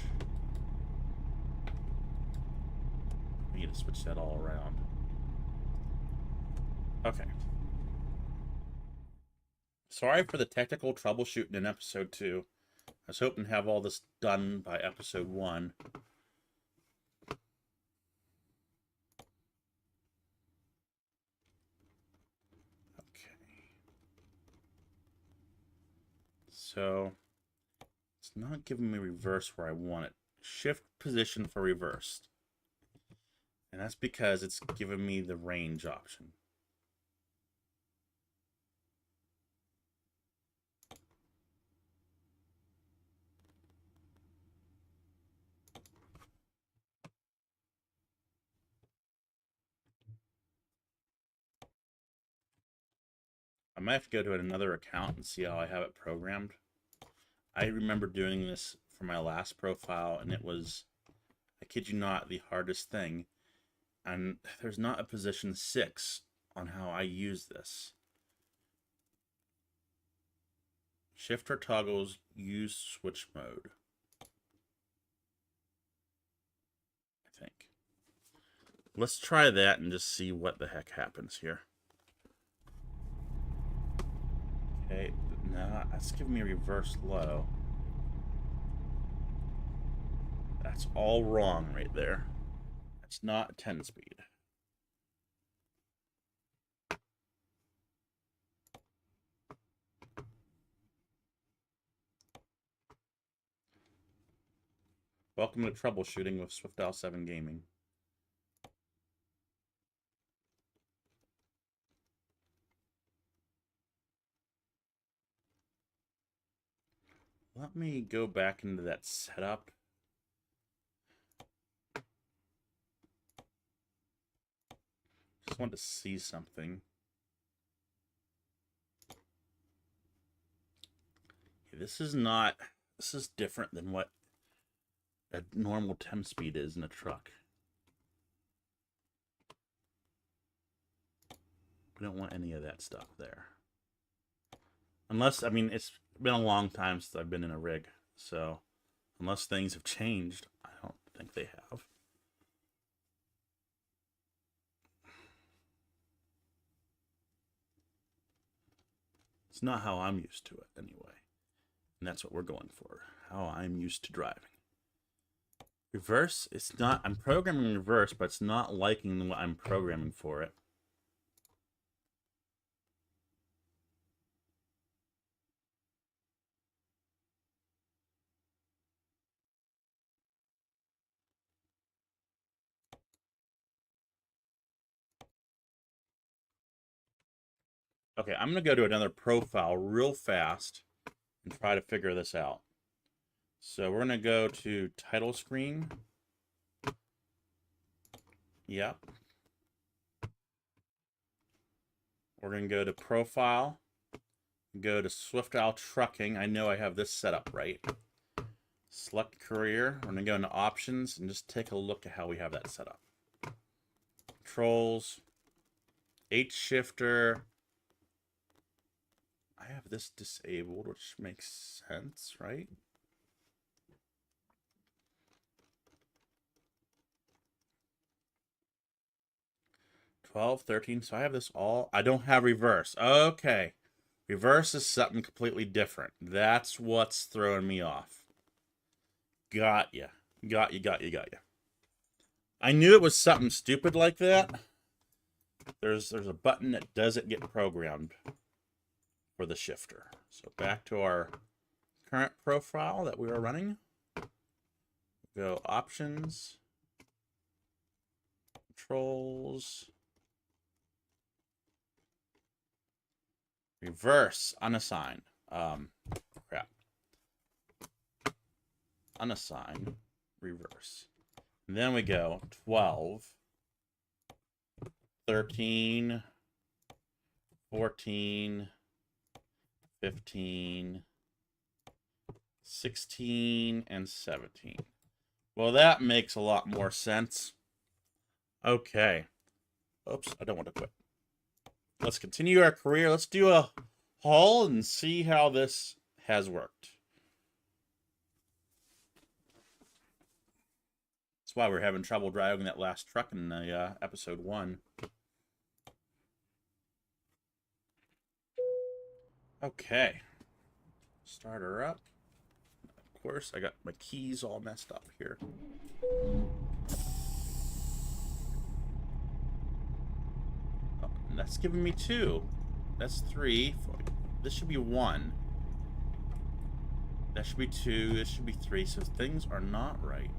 We need to switch that all around. Okay. Sorry for the technical troubleshooting in episode 2. I was hoping to have all this done by episode 1. So it's not giving me reverse where I want it. Shift position for reversed. And that's because it's giving me the range option. I might have to go to another account and see how I have it programmed. I remember doing this for my last profile, and it was, I kid you not, the hardest thing. And there's not a position 6 on how I use this. Shifter toggles use switch mode, I think. Let's try that and just see what the heck happens here. Okay, no, that's giving me a reverse low. That's all wrong right there. That's not 10 speed. Welcome to troubleshooting with SwiftL7 Gaming. Let me go back into that setup. Just want to see something. This is different than what a normal 10 speed is in a truck. We don't want any of that stuff there. Unless, I mean, it's been a long time since I've been in a rig, so unless things have changed, I don't think they have. It's not how I'm used to it anyway. And that's what we're going for, how I'm used to driving. Reverse, it's not, I'm programming reverse, but it's not liking what I'm programming for it. Okay, I'm going to go to another profile real fast and try to figure this out. So we're going to go to title screen. Yep. We're going to go to profile, go to Swift-Owl Trucking. I know I have this set up right. Select career. We're going to go into options and just take a look at how we have that set up. Controls, H shifter. I have this disabled, which makes sense, right? $12, $13. So I have this all. I don't have reverse. Okay. Reverse is something completely different. That's what's throwing me off. Got ya. Got you. I knew it was something stupid like that. There's a button that doesn't get programmed for the shifter. So back to our current profile that we were running. Go options, controls, reverse, unassigned. Crap. Unassigned, reverse. And then we go 12, 13, 14, 15, 16, and 17. Well, that makes a lot more sense. Okay. Oops, I don't want to quit. Let's continue our career. Let's do a haul and see how this has worked. That's why we're having trouble driving that last truck in the episode 1. Okay. Start her up. Of course, I got my keys all messed up here. Oh, that's giving me 2. That's 3. 4. This should be 1. That should be 2. This should be 3. So things are not right.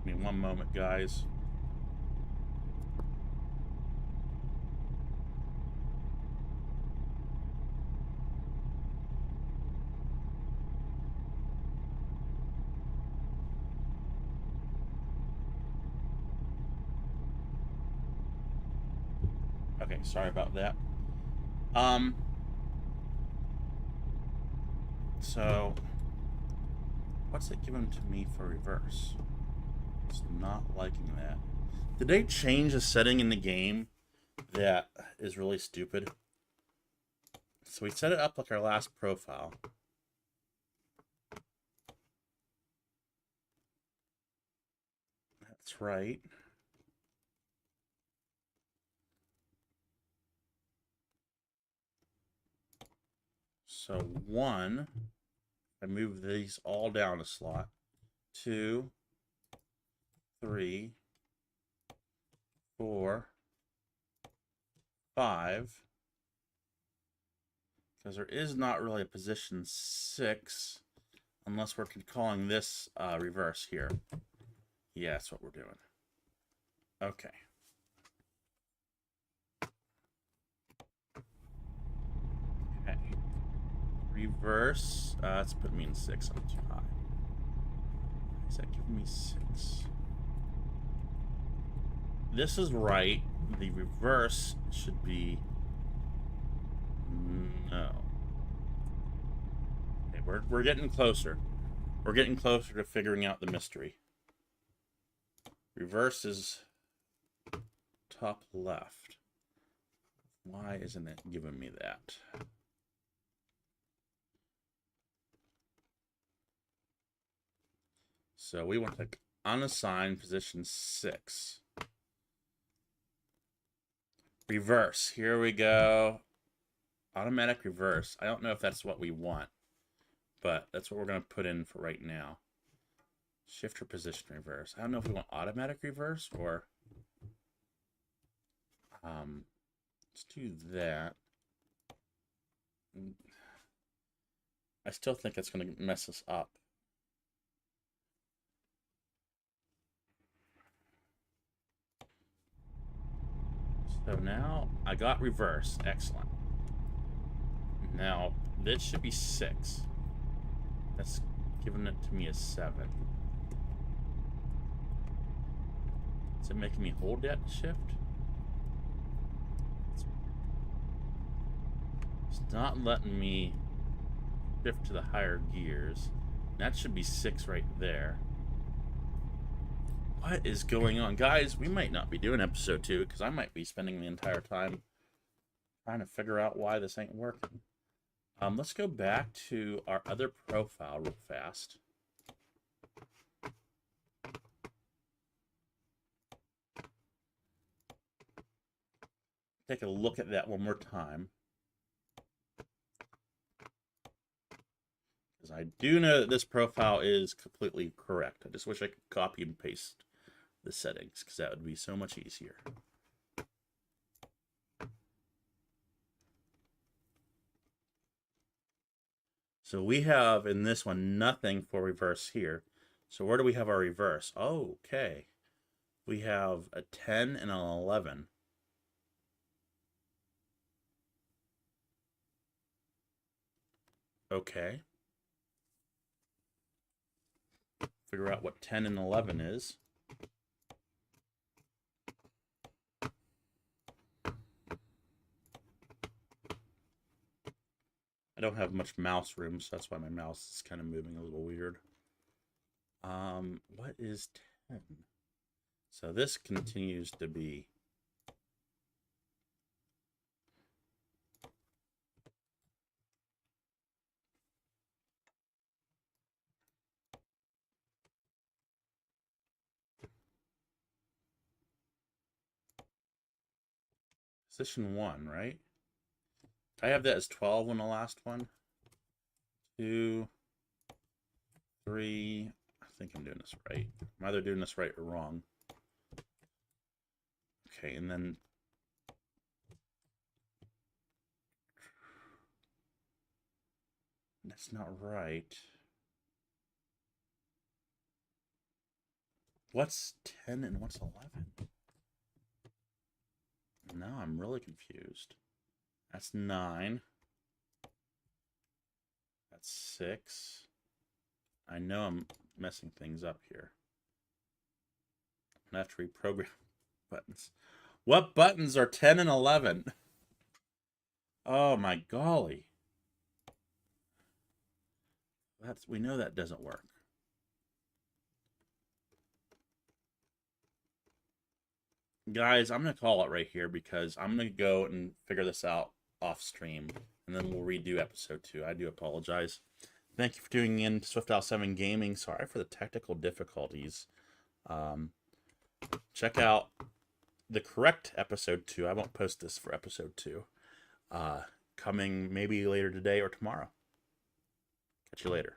Give me one moment, guys. Okay, sorry about that. So what's it giving to me for reverse? It's not liking that. Did they change a setting in the game that is really stupid? So we set it up like our last profile. That's right. So 1, I move these all down a slot. 2, 3, 4, 5. Because there is not really a position 6 unless we're calling this reverse here. Yeah, that's what we're doing. Okay. Okay. Reverse. Let's put me in 6. I'm too high. Is that giving me 6? This is right. The reverse should be no. Okay, we're getting closer. We're getting closer to figuring out the mystery. Reverse is top left. Why isn't it giving me that? So we want to unassigned position 6. Reverse. Here we go. Automatic reverse. I don't know if that's what we want, but that's what we're going to put in for right now. Shifter position reverse. I don't know if we want automatic reverse or... let's do that. I still think that's going to mess us up. So now I got reverse. Excellent. Now this should be 6. That's giving it to me as 7. Is it making me hold that shift? It's not letting me shift to the higher gears. That should be 6 right there. What is going on? Guys, we might not be doing episode 2 because I might be spending the entire time trying to figure out why this ain't working. Let's go back to our other profile real fast. Take a look at that one more time. Because I do know that this profile is completely correct. I just wish I could copy and paste the settings because that would be so much easier. So we have in this one nothing for reverse here. So where do we have our reverse? Oh, okay. We have a 10 and an 11. Okay. Figure out what 10 and 11 is. I don't have much mouse room, so that's why my mouse is kind of moving a little weird. What is 10? So this continues to be position 1, right? I have that as 12 on the last one. 2, 3. I think I'm doing this right. I'm either doing this right or wrong. Okay, and then that's not right. What's 10 and what's 11? Now I'm really confused. That's 9. That's 6. I know I'm messing things up here. I'm gonna have to reprogram buttons. What buttons are 10 and 11? Oh my golly. We know that doesn't work. Guys, I'm going to call it right here because I'm going to go and figure this out off stream, and then we'll redo episode 2. I do apologize. Thank you for tuning in to SwiftOwl7 Gaming. Sorry for the technical difficulties. Check out the correct episode 2. I won't post this for episode 2. Coming maybe later today or tomorrow. Catch you later.